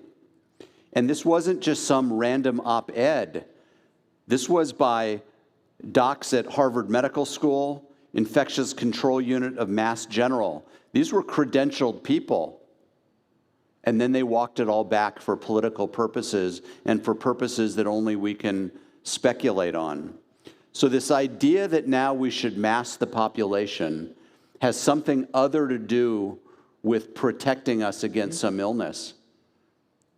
And this wasn't just some random op-ed. This was by docs at Harvard Medical School, Infectious Control Unit of Mass General. These were credentialed people. And then they walked it all back for political purposes and for purposes that only we can speculate on. So this idea that now we should mask the population has something other to do with protecting us against some illness.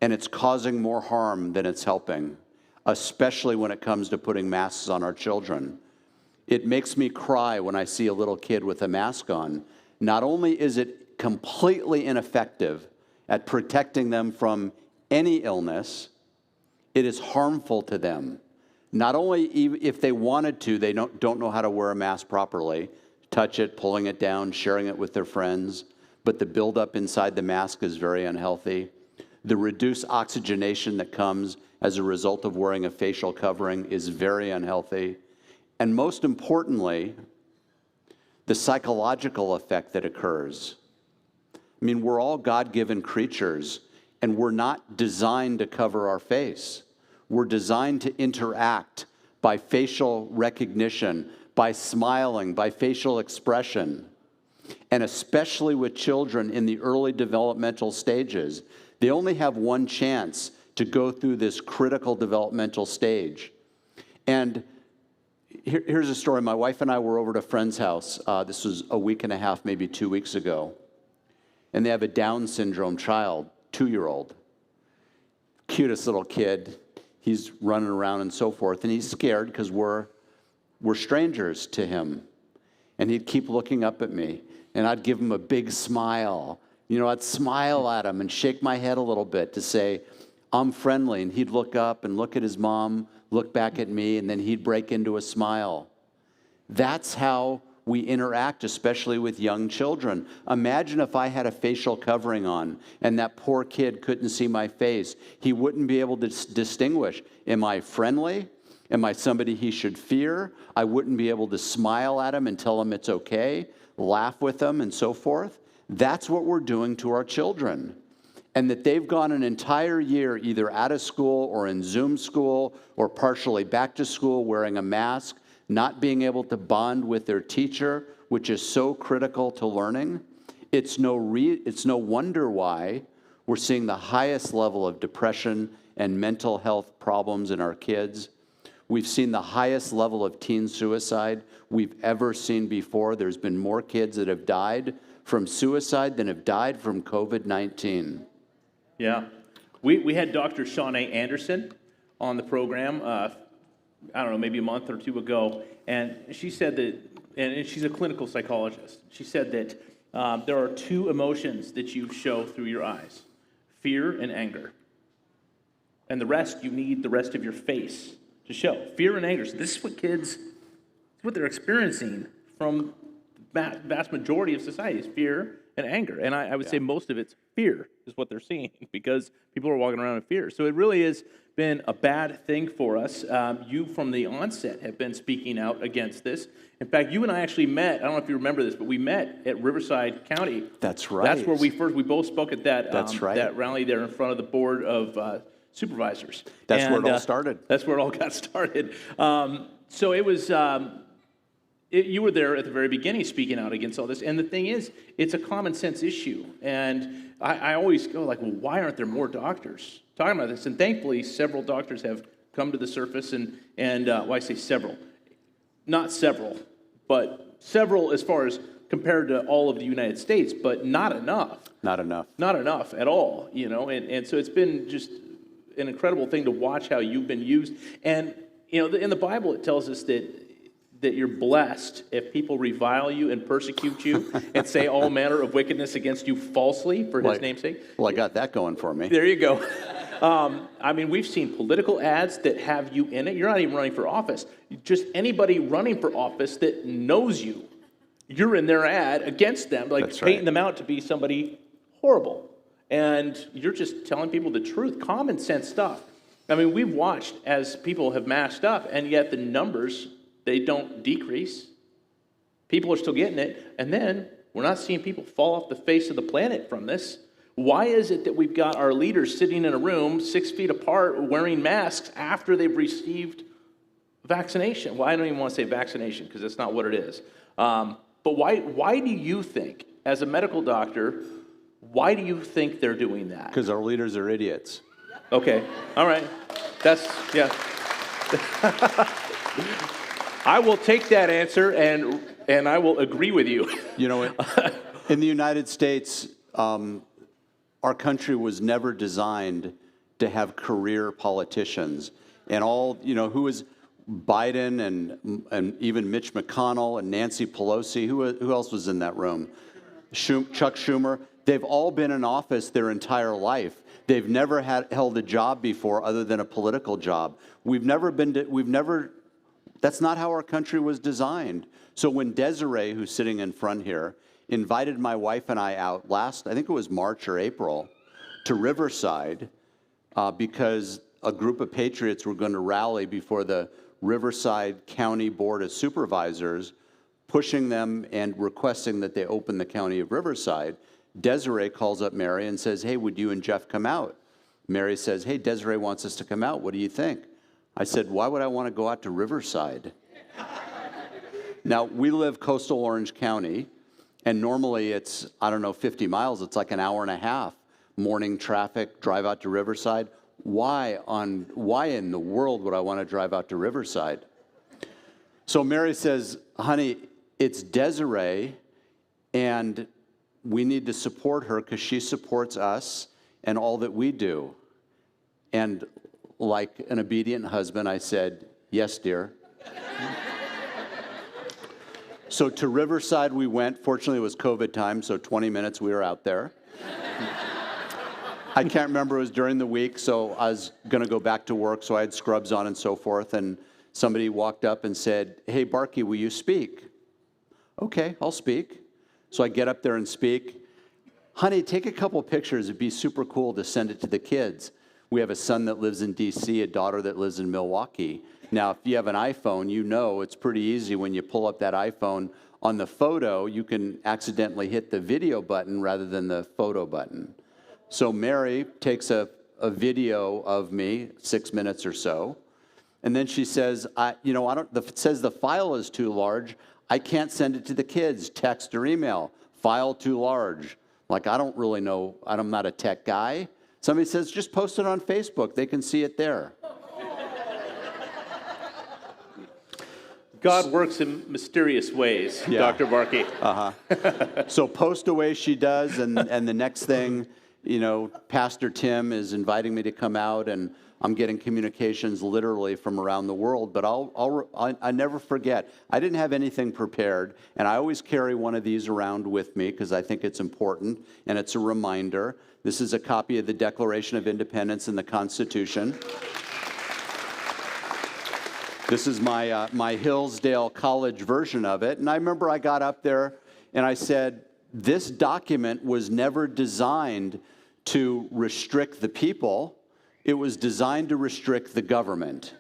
And it's causing more harm than it's helping, especially when it comes to putting masks on our children. It makes me cry when I see a little kid with a mask on. Not only is it completely ineffective at protecting them from any illness, it is harmful to them. Not only if they wanted to, they don't know how to wear a mask properly, touch it, pulling it down, sharing it with their friends, but the buildup inside the mask is very unhealthy. The reduced oxygenation that comes as a result of wearing a facial covering is very unhealthy. And most importantly, the psychological effect that occurs. I mean, we're all God-given creatures, and we're not designed to cover our face. We're designed to interact by facial recognition, by smiling, by facial expression. And especially with children in the early developmental stages, they only have one chance to go through this critical developmental stage. And here's a story. My wife and I were over at a friend's house. This was a week and a half, maybe 2 weeks ago. And they have a Down syndrome child, 2-year-old. Cutest little kid. He's running around and so forth. And he's scared because we're strangers to him. And he'd keep looking up at me. And I'd give him a big smile. I'd smile at him and shake my head a little bit to say, I'm friendly. And he'd look up and look at his mom, look back at me, and then he'd break into a smile. That's how we interact, especially with young children. Imagine if I had a facial covering on and that poor kid couldn't see my face. He wouldn't be able to distinguish. Am I friendly? Am I somebody he should fear? I wouldn't be able to smile at him and tell him it's okay, laugh with him, and so forth. That's what we're doing to our children. And that they've gone an entire year either out of school or in Zoom school or partially back to school wearing a mask, not being able to bond with their teacher, which is so critical to learning. It's no wonder why we're seeing the highest level of depression and mental health problems in our kids. We've seen the highest level of teen suicide we've ever seen before. There's been more kids that have died from suicide than have died from COVID-19. Yeah. We had Dr. Shawnee Anderson on the program, I don't know, maybe a month or two ago, and she said that, and she's a clinical psychologist, she said that there are two emotions that you show through your eyes, fear and anger. And the rest, you need the rest of your face to show. Fear and anger. So this is what kids, what they're experiencing from the vast majority of society is fear and anger. And I would say most of it's fear is what they're seeing because people are walking around in fear. So it really has been a bad thing for us. You from the onset have been speaking out against this. In fact, you and I actually met, I don't know if you remember this, but we met at Riverside County. That's right. That's where we both spoke at that, That's right. that rally there in front of the board of supervisors. That's where it all started. That's where it all got started. So it was, you were there at the very beginning speaking out against all this. And the thing is, it's a common sense issue. And I always go like, well, why aren't there more doctors talking about this? And thankfully, several doctors have come to the surface and well, I say several, not several, but several as far as compared to all of the United States, but not enough. Not enough. Not enough at all, you know, and so it's been just an incredible thing to watch how you've been used. And, you know, in the Bible, it tells us that you're blessed if people revile you and persecute you and say all manner of wickedness against you falsely for his name's sake. Well, I got that going for me. There you go. I mean, we've seen political ads that have you in it. You're not even running for office. Just anybody running for office that knows you, you're in their ad against them, like That's painting right. them out to be somebody horrible. And you're just telling people the truth, common sense stuff. I mean, we've watched as people have masked up, and yet the numbers, they don't decrease. People are still getting it, and then we're not seeing people fall off the face of the planet from this. Why is it that we've got our leaders sitting in a room 6 feet apart wearing masks after they've received vaccination? Well, I don't even want to say vaccination because that's not what it is. But why do you think, as a medical doctor, why do you think they're doing that? Because our leaders are idiots. Okay, all right. That's, yeah. I will take that answer and I will agree with you. You know, in the United States, our country was never designed to have career politicians. And all, you know, who is Biden and even Mitch McConnell and Nancy Pelosi, who else was in that room? Chuck Schumer. They've all been in office their entire life. They've never held a job before other than a political job. That's not how our country was designed. So when Desiree, who's sitting in front here, invited my wife and I out I think it was March or April, to Riverside because a group of patriots were going to rally before the Riverside County Board of Supervisors, pushing them and requesting that they open the county of Riverside. Desiree calls up Mary and says, hey, would you and Jeff come out? Mary says, hey, Desiree wants us to come out. What do you think? I said, why would I want to go out to Riverside? Now, we live coastal Orange County, and normally it's, 50 miles. It's like an hour and a half. Morning traffic, drive out to Riverside. Why in the world would I want to drive out to Riverside? So Mary says, honey, it's Desiree, and we need to support her because she supports us and all that we do. And like an obedient husband, I said, yes, dear. So to Riverside we went. Fortunately, it was COVID time, so 20 minutes we were out there. I can't remember, it was during the week, so I was going to go back to work, so I had scrubs on and so forth, and somebody walked up and said, hey, Barkey, will you speak? Okay, I'll speak. So I get up there and speak. Honey, take a couple pictures. It'd be super cool to send it to the kids. We have a son that lives in D.C., a daughter that lives in Milwaukee. Now, if you have an iPhone, you know it's pretty easy when you pull up that iPhone. On the photo, you can accidentally hit the video button rather than the photo button. So Mary takes a video of me, 6 minutes or so, and then she says, it says the file is too large. I can't send it to the kids, text or email. File too large. Like, I don't really know. I'm not a tech guy. Somebody says, just post it on Facebook. They can see it there. God works in mysterious ways, Yeah. Dr. Barkey. So post away she does, and the next thing, Pastor Tim is inviting me to come out, and I'm getting communications literally from around the world, but I never forget. I didn't have anything prepared, and I always carry one of these around with me because I think it's important, and it's a reminder. This is a copy of the Declaration of Independence and the Constitution. This is my Hillsdale College version of it, and I remember I got up there and I said, this document was never designed to restrict the people. It was designed to restrict the government.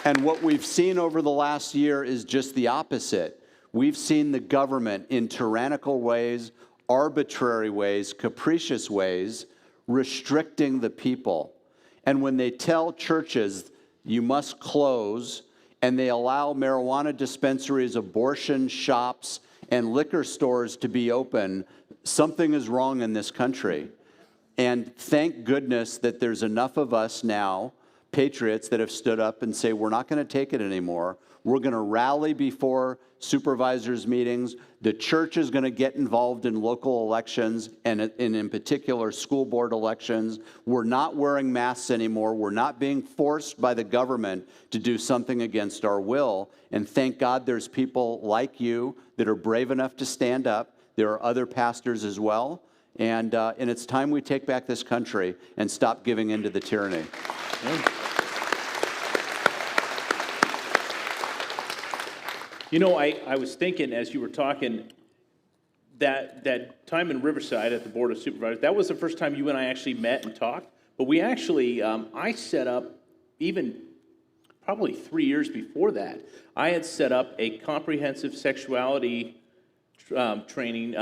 And what we've seen over the last year is just the opposite. We've seen the government in tyrannical ways, arbitrary ways, capricious ways, restricting the people. And when they tell churches, you must close, and they allow marijuana dispensaries, abortion shops, and liquor stores to be open, something is wrong in this country. And thank goodness that there's enough of us now, patriots, that have stood up and say, we're not going to take it anymore. We're going to rally before supervisors' meetings. The church is going to get involved in local elections and in particular school board elections. We're not wearing masks anymore. We're not being forced by the government to do something against our will. And thank God there's people like you that are brave enough to stand up. There are other pastors as well. And it's time we take back this country and stop giving in to the tyranny. I was thinking as you were talking, that time in Riverside at the Board of Supervisors, that was the first time you and I actually met and talked. But we actually, I set up, even probably 3 years before that, I had set up a comprehensive sexuality training,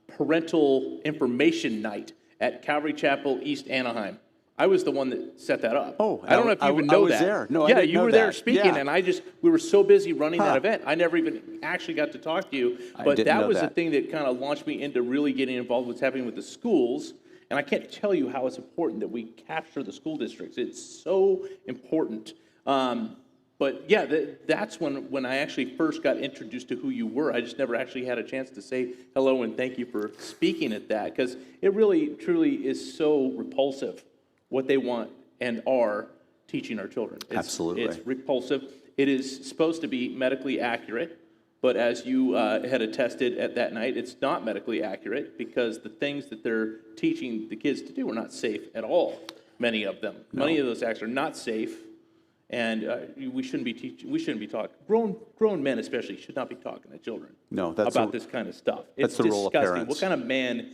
parental information night at Calvary Chapel, East Anaheim. I was the one that set that up. Oh, I don't know if you even know that. I was there. No, I yeah, didn't you know were there that. speaking, Yeah. and we were so busy running that event, I never even actually got to talk to you. But didn't that know was the that. thing that kind of launched me into really getting involved with what's happening with the schools. And I can't tell you how it's important that we capture the school districts. It's so important. But yeah, that's when I actually first got introduced to who you were. I just never actually had a chance to say hello and thank you for speaking at that, because it really, truly is so repulsive what they want and are teaching our children. Absolutely. It's repulsive. It is supposed to be medically accurate, but as you had attested at that night, it's not medically accurate because the things that they're teaching the kids to do are not safe at all, many of them. No. Many of those acts are not safe, and we shouldn't be talking, grown men especially, should not be talking to children about this kind of stuff. That's the role of disgusting. parents. What kind of man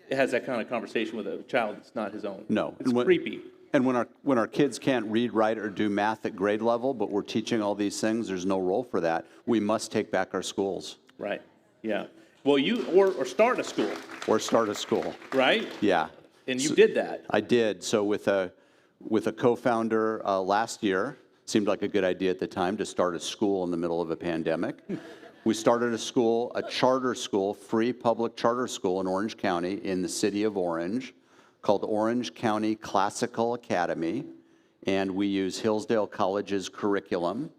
has that kind of conversation with a child that's not his own? No. It's creepy. And when our kids can't read, write, or do math at grade level, but we're teaching all these things, there's no role for that. We must take back our schools. Right, yeah. Well, or start a school. Or start a school. Right? Yeah. And you did that. I did. So with a co-founder last year, seemed like a good idea at the time to start a school in the middle of a pandemic. We started a charter school, free public charter school in Orange County in the city of Orange, called Orange County Classical Academy, and we use Hillsdale College's curriculum.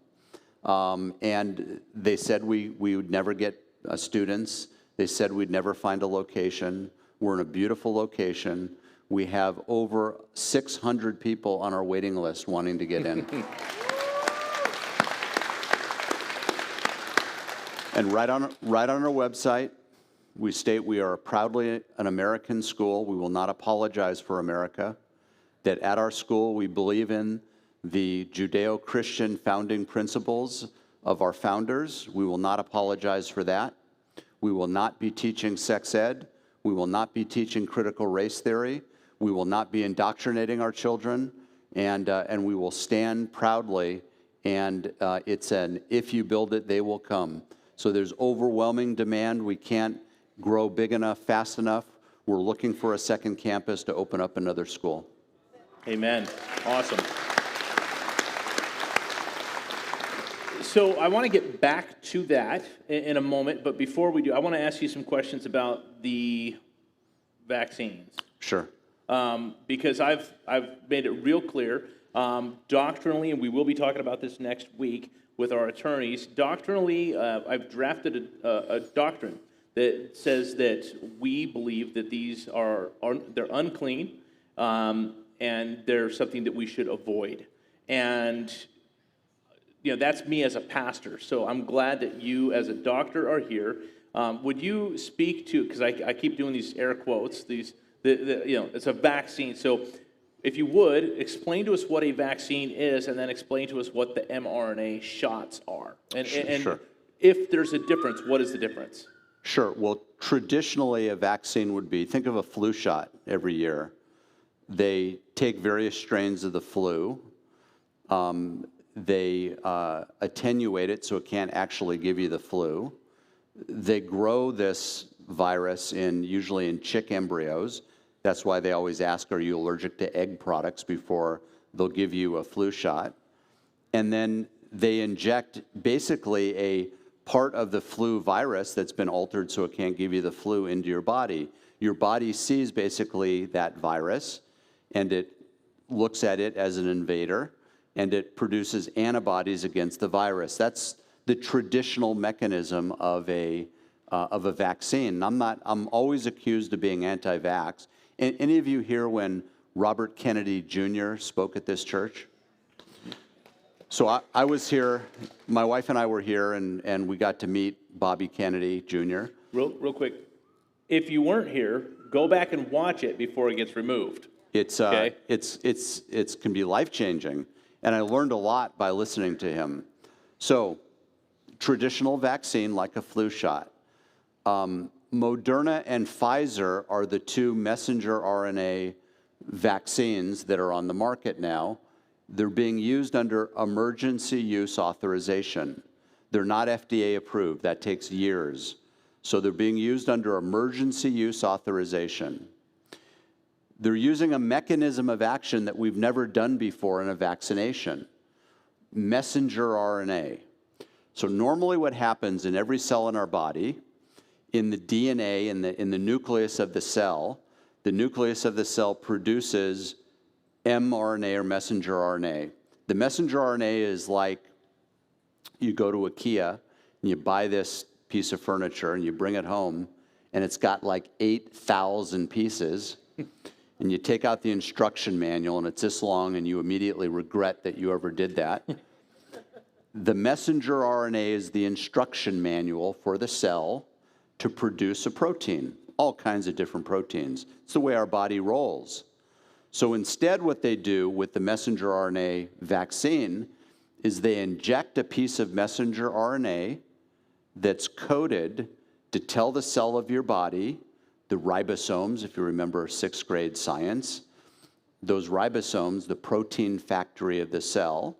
And they said we would never get students. They said we'd never find a location. We're in a beautiful location. We have over 600 people on our waiting list wanting to get in. And right on our website, we state we are proudly an American school. We will not apologize for America. That at our school, we believe in the Judeo-Christian founding principles of our founders. We will not apologize for that. We will not be teaching sex ed. We will not be teaching critical race theory. We will not be indoctrinating our children. And we will stand proudly. And it's an if you build it, they will come. So there's overwhelming demand. We can't grow big enough, fast enough. We're looking for a second campus to open up another school. Amen. Awesome. So I want to get back to that in a moment, but before we do, I want to ask you some questions about the vaccines. Sure. Because I've made it real clear Doctrinally, and we will be talking about this next week with our attorneys, doctrinally, I've drafted a doctrine that says that we believe that these they're unclean, and they're something that we should avoid. And that's me as a pastor. So I'm glad that you as a doctor are here. Would you speak to, because I keep doing these air quotes, it's a vaccine. So if you would, explain to us what a vaccine is, and then explain to us what the mRNA shots are. And Sure. If there's a difference, what is the difference? Sure. Well, traditionally, a vaccine would be, think of a flu shot every year. They take various strains of the flu. They attenuate it so it can't actually give you the flu. They grow this virus usually in chick embryos. That's why they always ask, are you allergic to egg products before they'll give you a flu shot. And then they inject basically a part of the flu virus that's been altered so it can't give you the flu into your body. Your body sees basically that virus, and it looks at it as an invader, and it produces antibodies against the virus. That's the traditional mechanism of a vaccine. I'm always accused of being anti-vax. Any of you here when Robert Kennedy Jr. spoke at this church? So I was here, my wife and I were here, and we got to meet Bobby Kennedy Jr. Real quick, if you weren't here, go back and watch it before it gets removed. It's Okay. It can be life-changing, and I learned a lot by listening to him. So, traditional vaccine like a flu shot. Moderna and Pfizer are the two messenger RNA vaccines that are on the market now. They're being used under emergency use authorization. They're not FDA approved. That takes years. So they're being used under emergency use authorization. They're using a mechanism of action that we've never done before in a vaccination, messenger RNA. So normally what happens in every cell in our body, in the DNA, in the nucleus of the cell produces mRNA or messenger RNA. The messenger RNA is like you go to IKEA and you buy this piece of furniture and you bring it home and it's got like 8,000 pieces and you take out the instruction manual and it's this long and you immediately regret that you ever did that. The messenger RNA is the instruction manual for the cell to produce a protein, all kinds of different proteins. It's the way our body rolls. So instead what they do with the messenger RNA vaccine is they inject a piece of messenger RNA that's coded to tell the cell of your body, the ribosomes, if you remember 6th grade science, those ribosomes, the protein factory of the cell,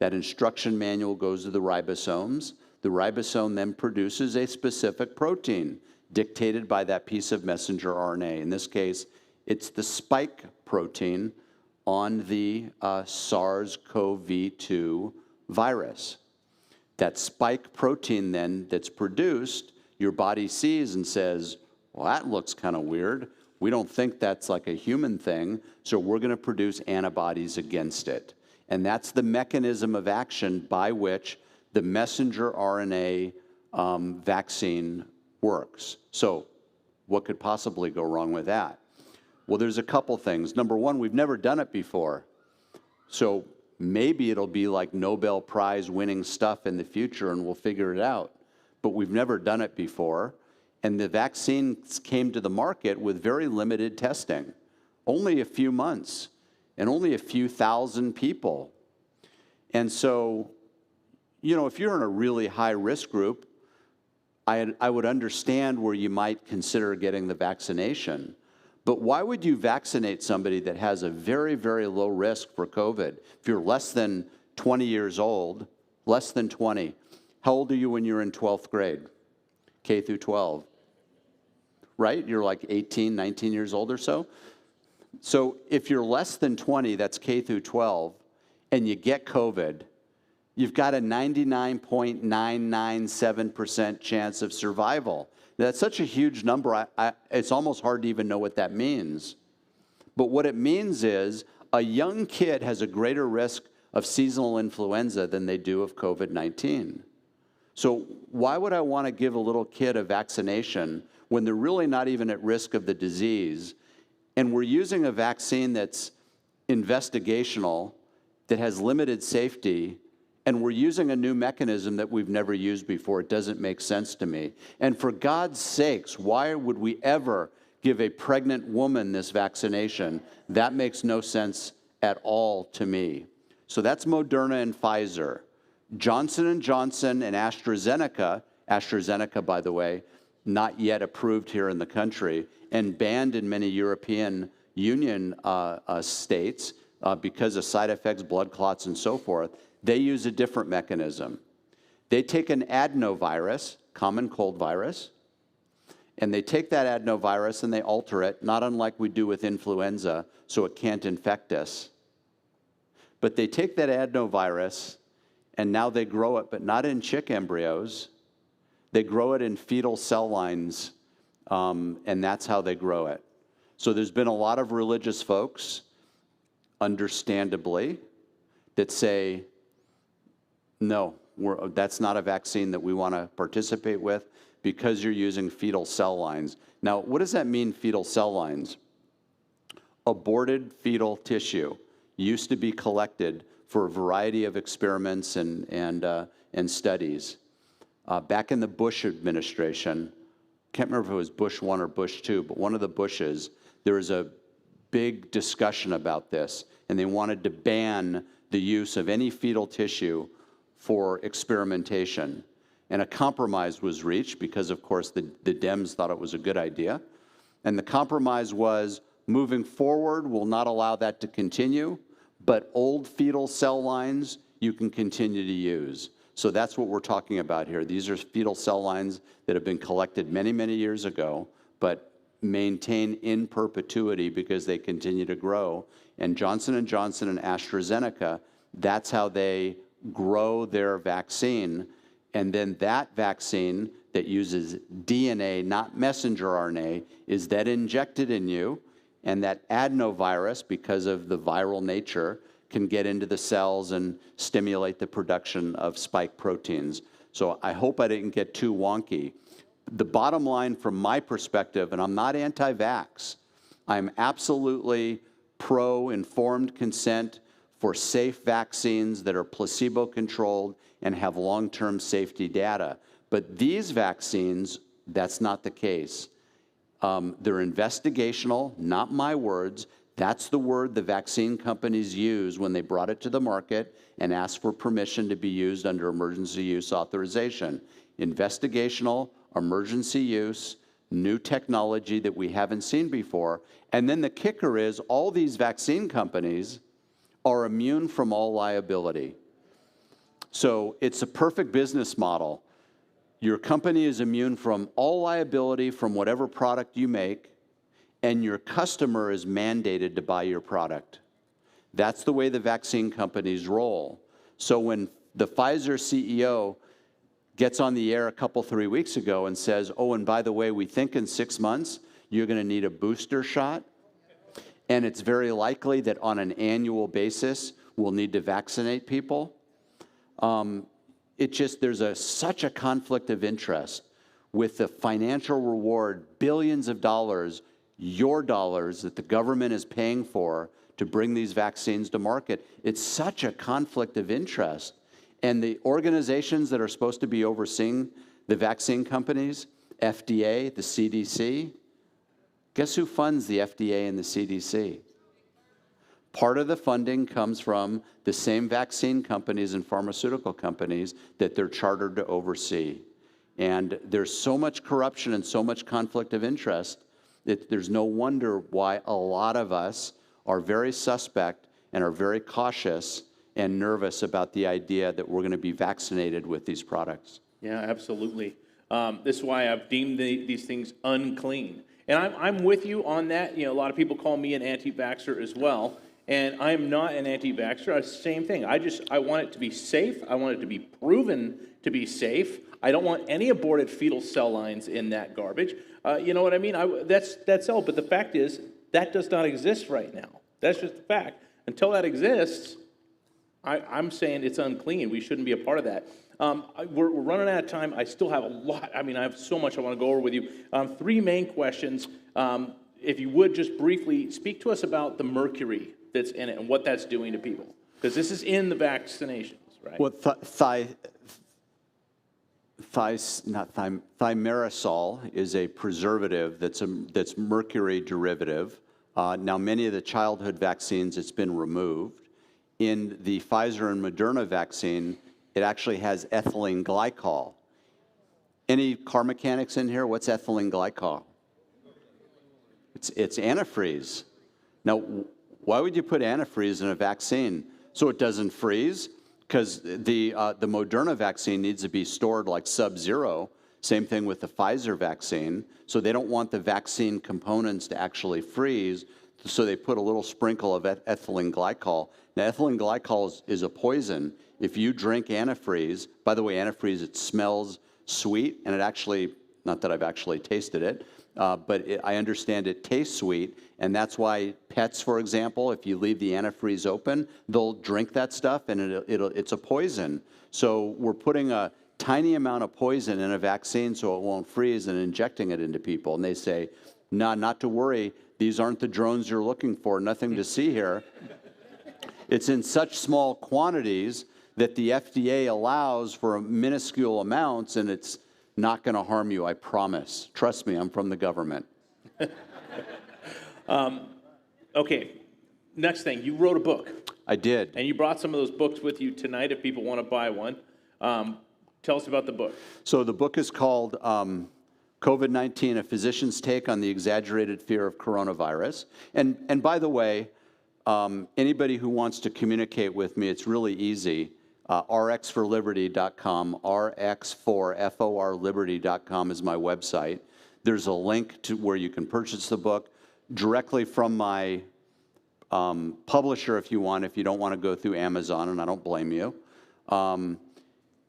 that instruction manual goes to the ribosomes. The ribosome then produces a specific protein dictated by that piece of messenger RNA. In this case, it's the spike protein on the SARS-CoV-2 virus. That spike protein then that's produced, your body sees and says, well, that looks kind of weird. We don't think that's like a human thing, so we're going to produce antibodies against it. And that's the mechanism of action by which the messenger RNA vaccine works. So what could possibly go wrong with that? Well, there's a couple things. Number one, we've never done it before. So maybe it'll be like Nobel Prize winning stuff in the future and we'll figure it out. But we've never done it before. And the vaccines came to the market with very limited testing, only a few months and only a few thousand people. And so, if you're in a really high risk group, I would understand where you might consider getting the vaccination. But why would you vaccinate somebody that has a very, very low risk for COVID? If you're less than 20 years old, less than 20, how old are you when you're in 12th grade? K through 12, right? You're like 18, 19 years old or so. So if you're less than 20, that's K through 12, and you get COVID, you've got a 99.997% chance of survival. That's such a huge number, it's almost hard to even know what that means. But what it means is A young kid has a greater risk of seasonal influenza than they do of COVID-19. So why would I want to give a little kid a vaccination when they're really not even at risk of the disease? And we're using a vaccine that's investigational, that has limited safety, and we're using a new mechanism that we've never used before. It doesn't make sense to me. And for God's sakes, why would we ever give a pregnant woman this vaccination? That makes no sense at all to me. So that's Moderna and Pfizer. Johnson & Johnson and AstraZeneca, by the way, not yet approved here in the country and banned in many European Union states because of side effects, blood clots, and so forth. They use a different mechanism. They take an adenovirus, common cold virus, and they take that adenovirus and they alter it, not unlike we do with influenza, so it can't infect us. But they take that adenovirus and now they grow it, but not in chick embryos. They grow it in fetal cell lines, and that's how they grow it. So there's been a lot of religious folks, understandably, that say, no, that's not a vaccine that we want to participate with because you're using fetal cell lines. Now, what does that mean, fetal cell lines? Aborted fetal tissue used to be collected for a variety of experiments and studies. Back in the Bush administration, can't remember if it was Bush 1 or Bush 2, but one of the Bushes, there was a big discussion about this, and they wanted to ban the use of any fetal tissue for experimentation. And a compromise was reached because, of course, the Dems thought it was a good idea. And the compromise was, moving forward, we'll not allow that to continue, but old fetal cell lines you can continue to use. So that's what we're talking about here. These are fetal cell lines that have been collected many, many years ago, but maintain in perpetuity because they continue to grow. And Johnson & Johnson and AstraZeneca, that's how they grow their vaccine. And then that vaccine that uses DNA, not messenger RNA, is then injected in you. And that adenovirus, because of the viral nature, can get into the cells and stimulate the production of spike proteins. So I hope I didn't get too wonky. The bottom line from my perspective, and I'm not anti-vax, I'm absolutely pro-informed consent for safe vaccines that are placebo-controlled and have long-term safety data. But these vaccines, that's not the case. They're investigational, not my words. That's the word the vaccine companies used when they brought it to the market and asked for permission to be used under emergency use authorization. Investigational, emergency use, new technology that we haven't seen before. And then the kicker is all these vaccine companies are immune from all liability. So it's a perfect business model. Your company is immune from all liability from whatever product you make, and your customer is mandated to buy your product. That's the way the vaccine companies roll. So when the Pfizer CEO gets on the air a couple, 3 weeks ago and says, oh, and by the way, we think in 6 months, you're gonna need a booster shot, and it's very likely that on an annual basis, we'll need to vaccinate people. There's such a conflict of interest with the financial reward, billions of dollars, your dollars that the government is paying for to bring these vaccines to market. It's such a conflict of interest. And the organizations that are supposed to be overseeing the vaccine companies, FDA, the CDC, guess who funds the FDA and the CDC? Part of the funding comes from the same vaccine companies and pharmaceutical companies that they're chartered to oversee. And there's so much corruption and so much conflict of interest that there's no wonder why a lot of us are very suspect and are very cautious and nervous about the idea that we're going to be vaccinated with these products. Yeah, absolutely. This is why I've deemed these things unclean. And I'm with you on that. You know, a lot of people call me an anti-vaxxer as well. And I'm not an anti-vaxxer. Same thing. I want it to be safe. I want it to be proven to be safe. I don't want any aborted fetal cell lines in that garbage. You know what I mean? That's all. But the fact is, that does not exist right now. That's just the fact. Until that exists, I'm saying it's unclean. We shouldn't be a part of that. We're running out of time. I still have a lot. I mean, I have so much I want to go over with you. Three main questions. If you would just briefly speak to us about the mercury that's in it and what that's doing to people, because this is in the vaccinations, right? Well, thimerosal is a preservative that's mercury derivative. Now, many of the childhood vaccines, it's been removed. In the Pfizer and Moderna vaccine, it actually has ethylene glycol. Any car mechanics in here? What's ethylene glycol? It's antifreeze. Now, why would you put antifreeze in a vaccine? So it doesn't freeze? Because the Moderna vaccine needs to be stored like sub-zero. Same thing with the Pfizer vaccine. So they don't want the vaccine components to actually freeze. So they put a little sprinkle of ethylene glycol. Now, ethylene glycol is a poison. If you drink antifreeze, by the way, antifreeze, it smells sweet, and it actually, not that I've actually tasted it, but I understand it tastes sweet, and that's why pets, for example, if you leave the antifreeze open, they'll drink that stuff, and it's a poison. So we're putting a tiny amount of poison in a vaccine so it won't freeze and injecting it into people. And they say, no, not to worry, these aren't the drones you're looking for, nothing to see here. It's in such small quantities that the FDA allows for minuscule amounts, and it's not going to harm you, I promise. Trust me, I'm from the government. Okay, next thing, you wrote a book. I did. And you brought some of those books with you tonight if people want to buy one. Tell us about the book. So the book is called COVID-19, A Physician's Take on the Exaggerated Fear of Coronavirus. And by the way, anybody who wants to communicate with me, it's really easy. rxforliberty.com, rx4forliberty.com is my website. There's a link to where you can purchase the book directly from my publisher if you want, if you don't want to go through Amazon, and I don't blame you. And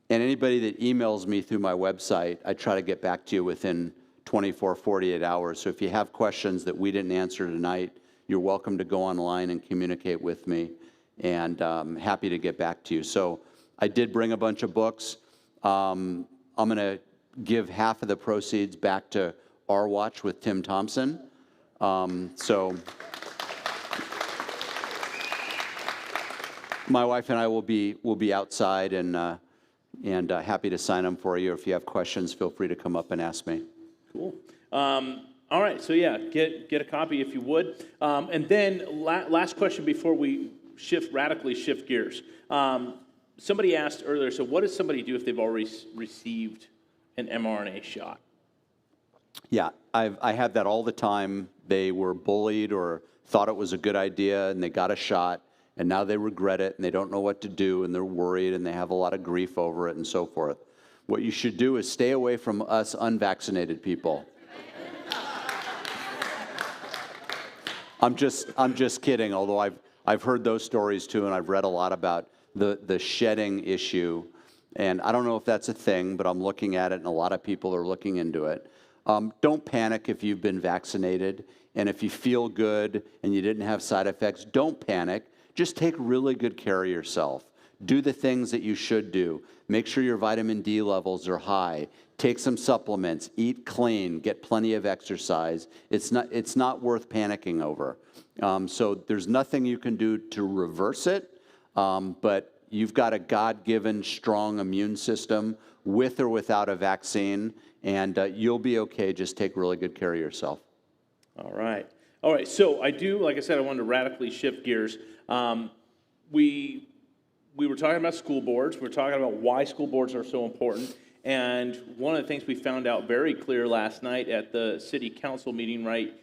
anybody that emails me through my website, I try to get back to you within 24, 48 hours. So if you have questions that we didn't answer tonight, you're welcome to go online and communicate with me, and happy to get back to you. So I did bring a bunch of books. I'm going to give half of the proceeds back to Our Watch with Tim Thompson. So my wife and I will be outside and happy to sign them for you. If you have questions, feel free to come up and ask me. Cool. All right, so yeah, get a copy if you would. And then last question before we radically shift gears. Somebody asked earlier, so what does somebody do if they've already received an mRNA shot? Yeah, I have that all the time. They were bullied or thought it was a good idea, and they got a shot, and now they regret it, and they don't know what to do, and they're worried, and they have a lot of grief over it, and so forth. What you should do is stay away from us unvaccinated people. I'm just kidding, although I've heard those stories too, and I've read a lot about the shedding issue. And I don't know if that's a thing, but I'm looking at it, and a lot of people are looking into it. Don't panic if you've been vaccinated, and if you feel good and you didn't have side effects, don't panic. Just take really good care of yourself. Do the things that you should do. Make sure your vitamin D levels are high. Take some supplements. Eat clean. Get plenty of exercise. It's not worth panicking over. So there's nothing you can do to reverse it, but you've got a God-given strong immune system with or without a vaccine, and you'll be okay. Just take really good care of yourself. All right. All right, so like I said, I wanted to radically shift gears. We were talking about school boards. We were talking about why school boards are so important. And one of the things we found out very clear last night at the city council meeting right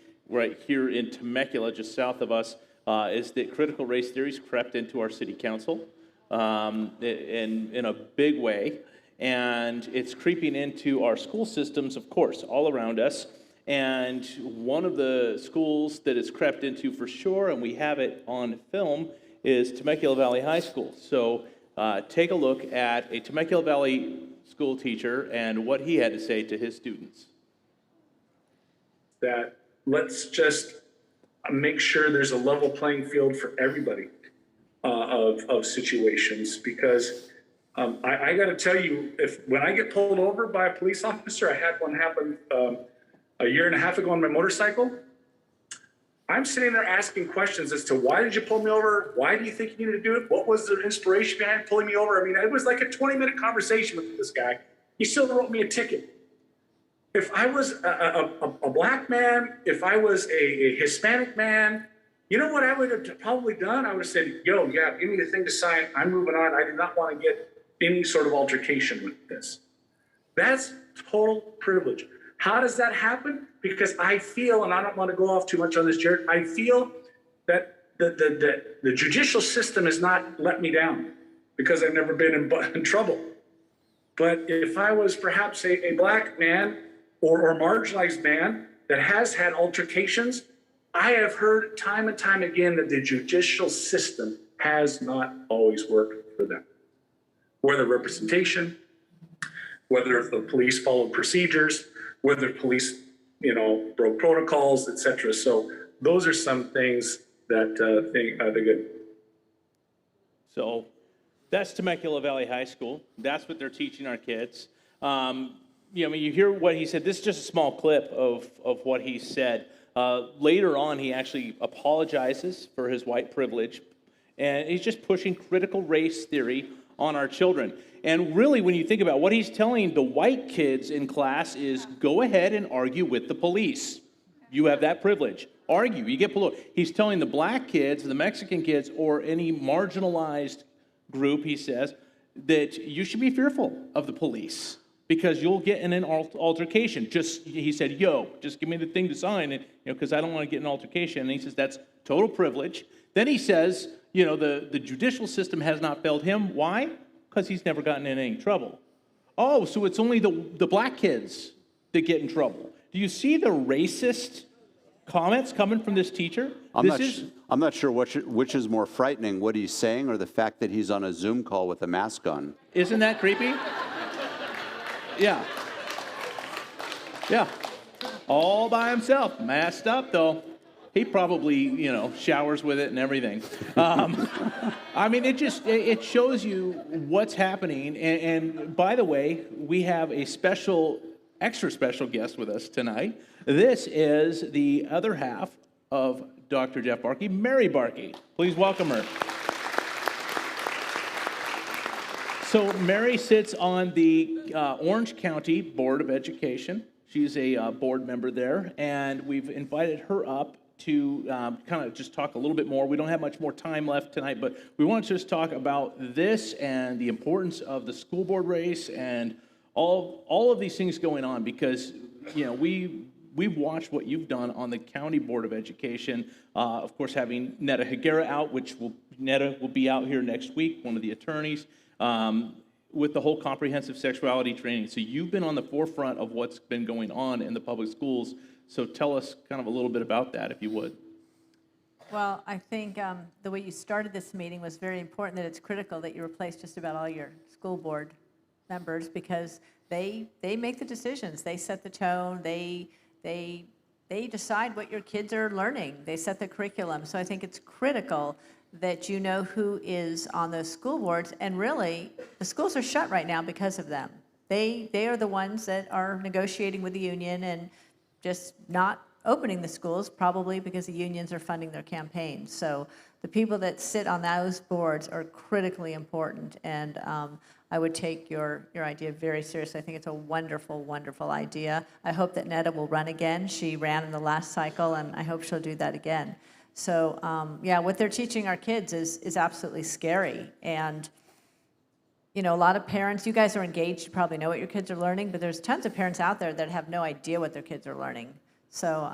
here in Temecula, just south of us, is that critical race theories crept into our city council in a big way. And it's creeping into our school systems, of course, all around us. And one of the schools that it's crept into for sure, and we have it on film, is Temecula Valley High School. So take a look at a Temecula Valley school teacher and what he had to say to his students. That make sure there's a level playing field for everybody of situations, because I got to tell you, when I get pulled over by a police officer, I had one happen a year and a half ago on my motorcycle. I'm sitting there asking questions as to why did you pull me over? Why do you think you needed to do it? What was the inspiration behind pulling me over? I mean, it was like a 20-minute conversation with this guy. He still wrote me a ticket. If I was a black man, if I was a Hispanic man, you know what I would have probably done? I would have said, yo, yeah, give me the thing to sign. I'm moving on. I do not want to get any sort of altercation with this. That's total privilege. How does that happen? Because I feel, and I don't want to go off too much on this, Jared, I feel that the judicial system has not let me down because I've never been in trouble. But if I was perhaps a black man or marginalized man that has had altercations, I have heard time and time again that the judicial system has not always worked for them. Whether representation, whether the police followed procedures, whether police, broke protocols, etc. So those are some things that they're good. So that's Temecula Valley High School. That's what they're teaching our kids. You hear what he said. This is just a small clip of what he said. Later on, he actually apologizes for his white privilege, and he's just pushing critical race theory on our children. And really, when you think about what he's telling the white kids in class is, go ahead and argue with the police. You have that privilege. Argue. You get political. He's telling the black kids, the Mexican kids, or any marginalized group, he says, that you should be fearful of the police because you'll get in an altercation. He said, yo, just give me the thing to sign, and because I don't want to get in an altercation. And he says, that's total privilege. Then he says, the judicial system has not failed him. Why? Because he's never gotten in any trouble. Oh, so it's only the black kids that get in trouble. Do you see the racist comments coming from this teacher? I'm not sure which is more frightening, what he's saying or the fact that he's on a Zoom call with a mask on. Isn't that creepy? Yeah. Yeah. All by himself, masked up though. He probably, showers with it and everything. It shows you what's happening. And by the way, we have a extra special guest with us tonight. This is the other half of Dr. Jeff Barkey, Mary Barkey. Please welcome her. So Mary sits on the Orange County Board of Education. She's a board member there, and we've invited her up to kind of just talk a little bit more. We don't have much more time left tonight, but we want to just talk about this and the importance of the school board race and all of these things going on, because we've watched what you've done on the County Board of Education. Of course, having Netta Higuera out, Netta will be out here next week, one of the attorneys, with the whole comprehensive sexuality training. So you've been on the forefront of what's been going on in the public schools. So tell us kind of a little bit about that, if you would. Well, I think the way you started this meeting was very important, that it's critical that you replace just about all your school board members, because they make the decisions. They set the tone. They decide what your kids are learning. They set the curriculum. So I think it's critical that you know who is on those school boards. And really, the schools are shut right now because of them. They are the ones that are negotiating with the union and just not opening the schools, probably because the unions are funding their campaigns. So the people that sit on those boards are critically important, and I would take your idea very seriously. I think it's a wonderful, wonderful idea. I hope that Netta will run again. She ran in the last cycle, and I hope she'll do that again. So what they're teaching our kids is absolutely scary. And a lot of parents, you guys are engaged, you probably know what your kids are learning, but there's tons of parents out there that have no idea what their kids are learning. So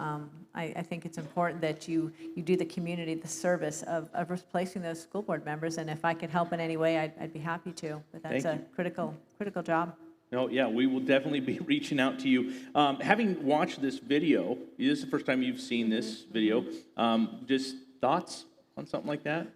I think it's important that you do the community the service of replacing those school board members, and if I could help in any way, I'd be happy to. But that's a critical job. No, yeah, we will definitely be reaching out to you. Having watched this video, this is the first time you've seen this video, just thoughts on something like that?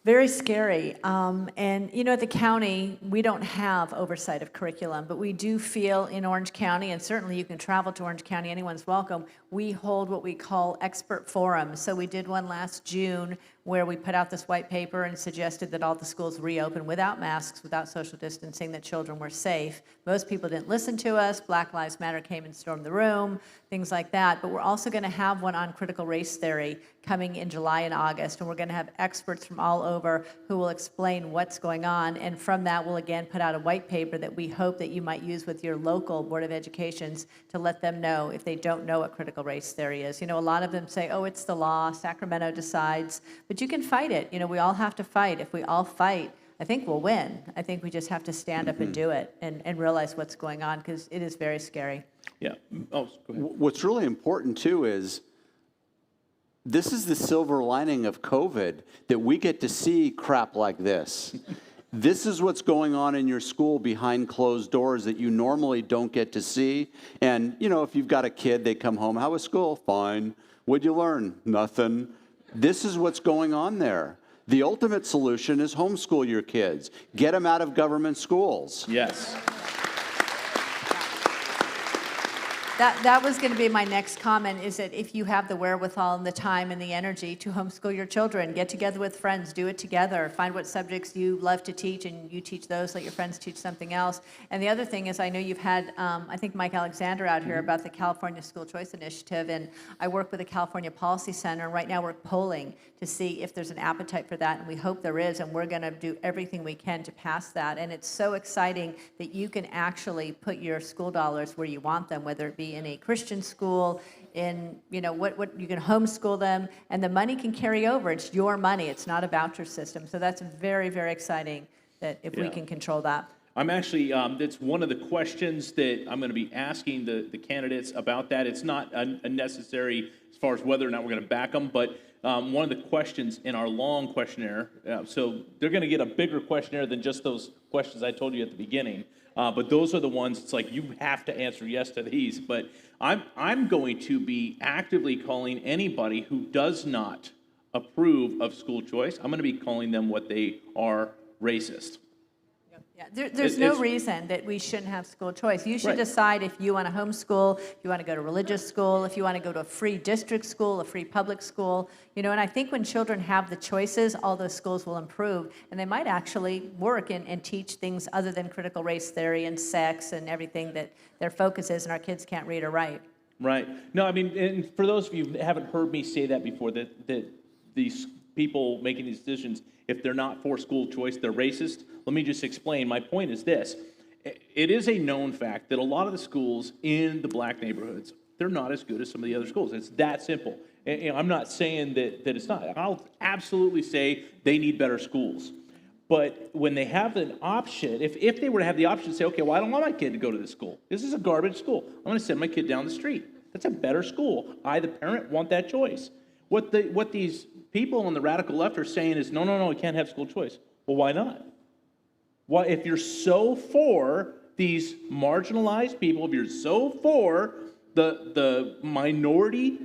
Very scary. And, you know, at the county, we don't have oversight of curriculum, but we do feel in Orange County, and certainly you can travel to Orange County, anyone's welcome, we hold what we call expert forums. So we did one last June where we put out this white paper and suggested that all the schools reopen without masks, without social distancing, that children were safe. Most people didn't listen to us. Black Lives Matter came and stormed the room, things like that. But we're also going to have one on critical race theory coming in July and August, and we're going to have experts from all over who will explain what's going on. And from that, we'll again put out a white paper that we hope that you might use with your local Board of Educations to let them know if they don't know what critical race theory is. You know, a lot of them say, oh, it's the law, Sacramento decides, but you can fight it. You know, we all have to fight. If we all fight, I think we'll win. I think we just have to stand up and do it and realize what's going on, because it is very scary. Yeah. Oh, go ahead. What's really important, too, is this is the silver lining of COVID, that we get to see crap like this. This is what's going on in your school behind closed doors that you normally don't get to see. And, you know, if you've got a kid, they come home, how was school? Fine. What'd you learn? Nothing. This is what's going on there. The ultimate solution is homeschool your kids. Get them out of government schools. Yes. That was going to be my next comment, is that if you have the wherewithal and the time and the energy to homeschool your children, get together with friends, do it together, find what subjects you love to teach and you teach those, let your friends teach something else. And the other thing is, I know you've had, I think, Mike Alexander out here about the California School Choice Initiative, and I work with the California Policy Center, and right now we're polling to see if there's an appetite for that, and we hope there is, and we're going to do everything we can to pass that. And it's so exciting that you can actually put your school dollars where you want them, whether it be in a Christian school, in, you know, what you can homeschool them, and the money can carry over. It's your money. It's not a voucher system. So that's very, very exciting that if we can control that. I'm actually, that's one of the questions that I'm going to be asking the candidates about that. It's not a necessary as far as whether or not we're going to back them, but one of the questions in our long questionnaire, so they're going to get a bigger questionnaire than just those questions I told you at the beginning. But those are the ones, it's like you have to answer yes to these. But I'm going to be actively calling anybody who does not approve of school choice, I'm going to be calling them what they are, racist. Yeah, there's no reason that we shouldn't have school choice. You should decide if you want to homeschool, if you want to go to religious school, if you want to go to a free district school, a free public school. You know, and I think when children have the choices, all those schools will improve, and they might actually work and teach things other than critical race theory and sex and everything that their focus is, and our kids can't read or write. Right. No, I mean, and for those of you who haven't heard me say that before, that these people making these decisions, if they're not for school choice, they're racist. Let me just explain. My point is this. It is a known fact that a lot of the schools in the black neighborhoods, they're not as good as some of the other schools. It's that simple. And I'm not saying that it's not. I'll absolutely say they need better schools. But when they have an option, if they were to have the option to say, okay, well, I don't want my kid to go to this school. This is a garbage school. I'm going to send my kid down the street. That's a better school. I, the parent, want that choice. What these people on the radical left are saying is, no, we can't have school choice. Well, why not? Why, if you're so for these marginalized people, if you're so for the minority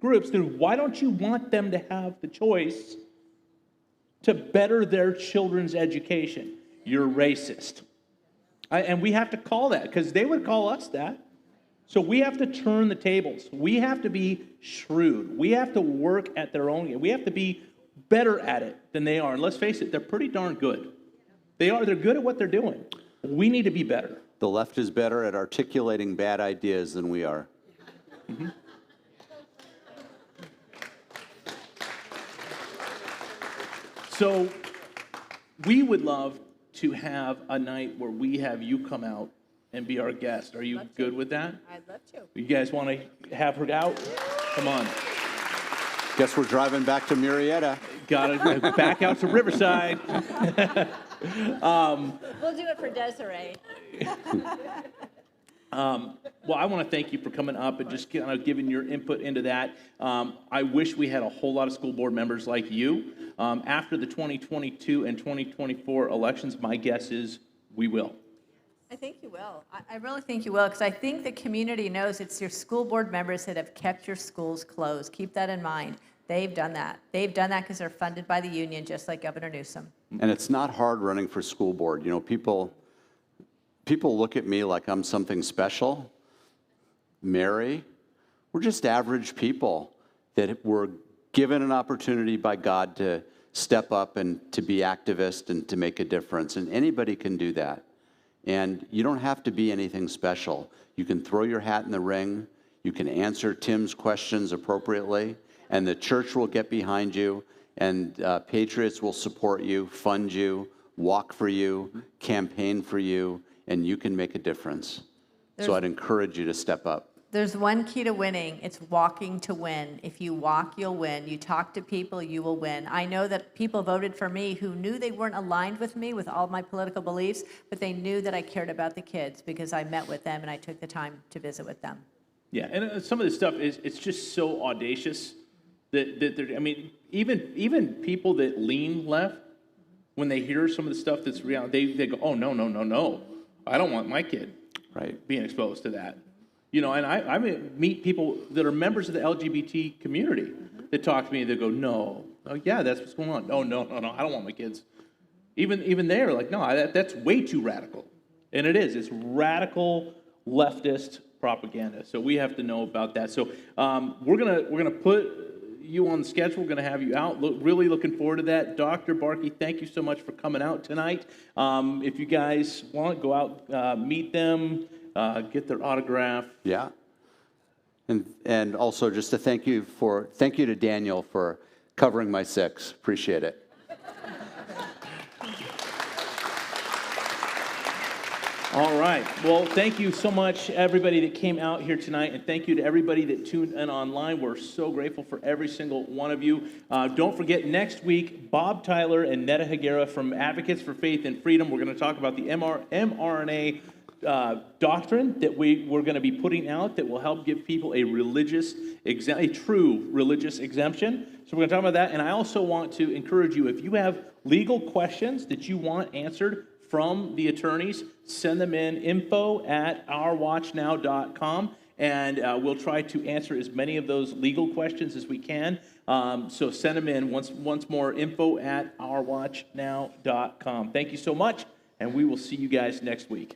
groups, then why don't you want them to have the choice to better their children's education? You're racist. And we have to call that, because they would call us that. So we have to turn the tables. We have to be shrewd. We have to work at their own game. We have to be better at it than they are. And let's face it, they're pretty darn good. They're good at what they're doing. We need to be better. The left is better at articulating bad ideas than we are. Mm-hmm. So we would love to have a night where we have you come out and be our guest. Are you good with that? I'd love to. You guys want to have her out? Come on. Guess we're driving back to Murrieta. Got to back out to Riverside. We'll do it for Desiree. Well, I want to thank you for coming up and just kind of giving your input into that. I wish we had a whole lot of school board members like you. After the 2022 and 2024 elections, my guess is we will. I think you will. I really think you will, because I think the community knows it's your school board members that have kept your schools closed. Keep that in mind. They've done that. They've done that because they're funded by the union, just like Governor Newsom. And it's not hard running for school board. You know, people look at me like I'm something special. Mary, we're just average people that were given an opportunity by God to step up and to be activists and to make a difference. And anybody can do that. And you don't have to be anything special. You can throw your hat in the ring. You can answer Tim's questions appropriately. And the church will get behind you. And patriots will support you, fund you, walk for you, campaign for you. And you can make a difference. So I'd encourage you to step up. There's one key to winning. It's walking to win. If you walk, you'll win. You talk to people, you will win. I know that people voted for me who knew they weren't aligned with me with all my political beliefs, but they knew that I cared about the kids because I met with them and I took the time to visit with them. Yeah, and some of this stuff it's just so audacious that I mean, even people that lean left, when they hear some of the stuff that's real, they go, oh, no. I don't want my kid being exposed to that. You know, and I meet people that are members of the LGBT community that talk to me and they go, no, oh yeah, that's what's going on. Oh, no, I don't want my kids. Even they're like, no, that's way too radical. And it is. It's radical leftist propaganda. So we have to know about that. So we're gonna put you on the schedule. We're gonna have you out. Really looking forward to that. Dr. Barkey, thank you so much for coming out tonight. If you guys want, go out, meet them. Get their autograph. Yeah. And also just to thank you to Daniel for covering my 6. Appreciate it. All right. Well, thank you so much, everybody that came out here tonight, and thank you to everybody that tuned in online. We're so grateful for every single one of you. Don't forget, next week, Bob Tyler and Netta Higuera from Advocates for Faith and Freedom. We're going to talk about the mRNA doctrine that we're going to be putting out that will help give people a true religious exemption. So we're going to talk about that. And I also want to encourage you, if you have legal questions that you want answered from the attorneys, send them in, info@ourwatchnow.com, and we'll try to answer as many of those legal questions as we can. So send them in once more, info@ourwatchnow.com. Thank you so much, and we will see you guys next week.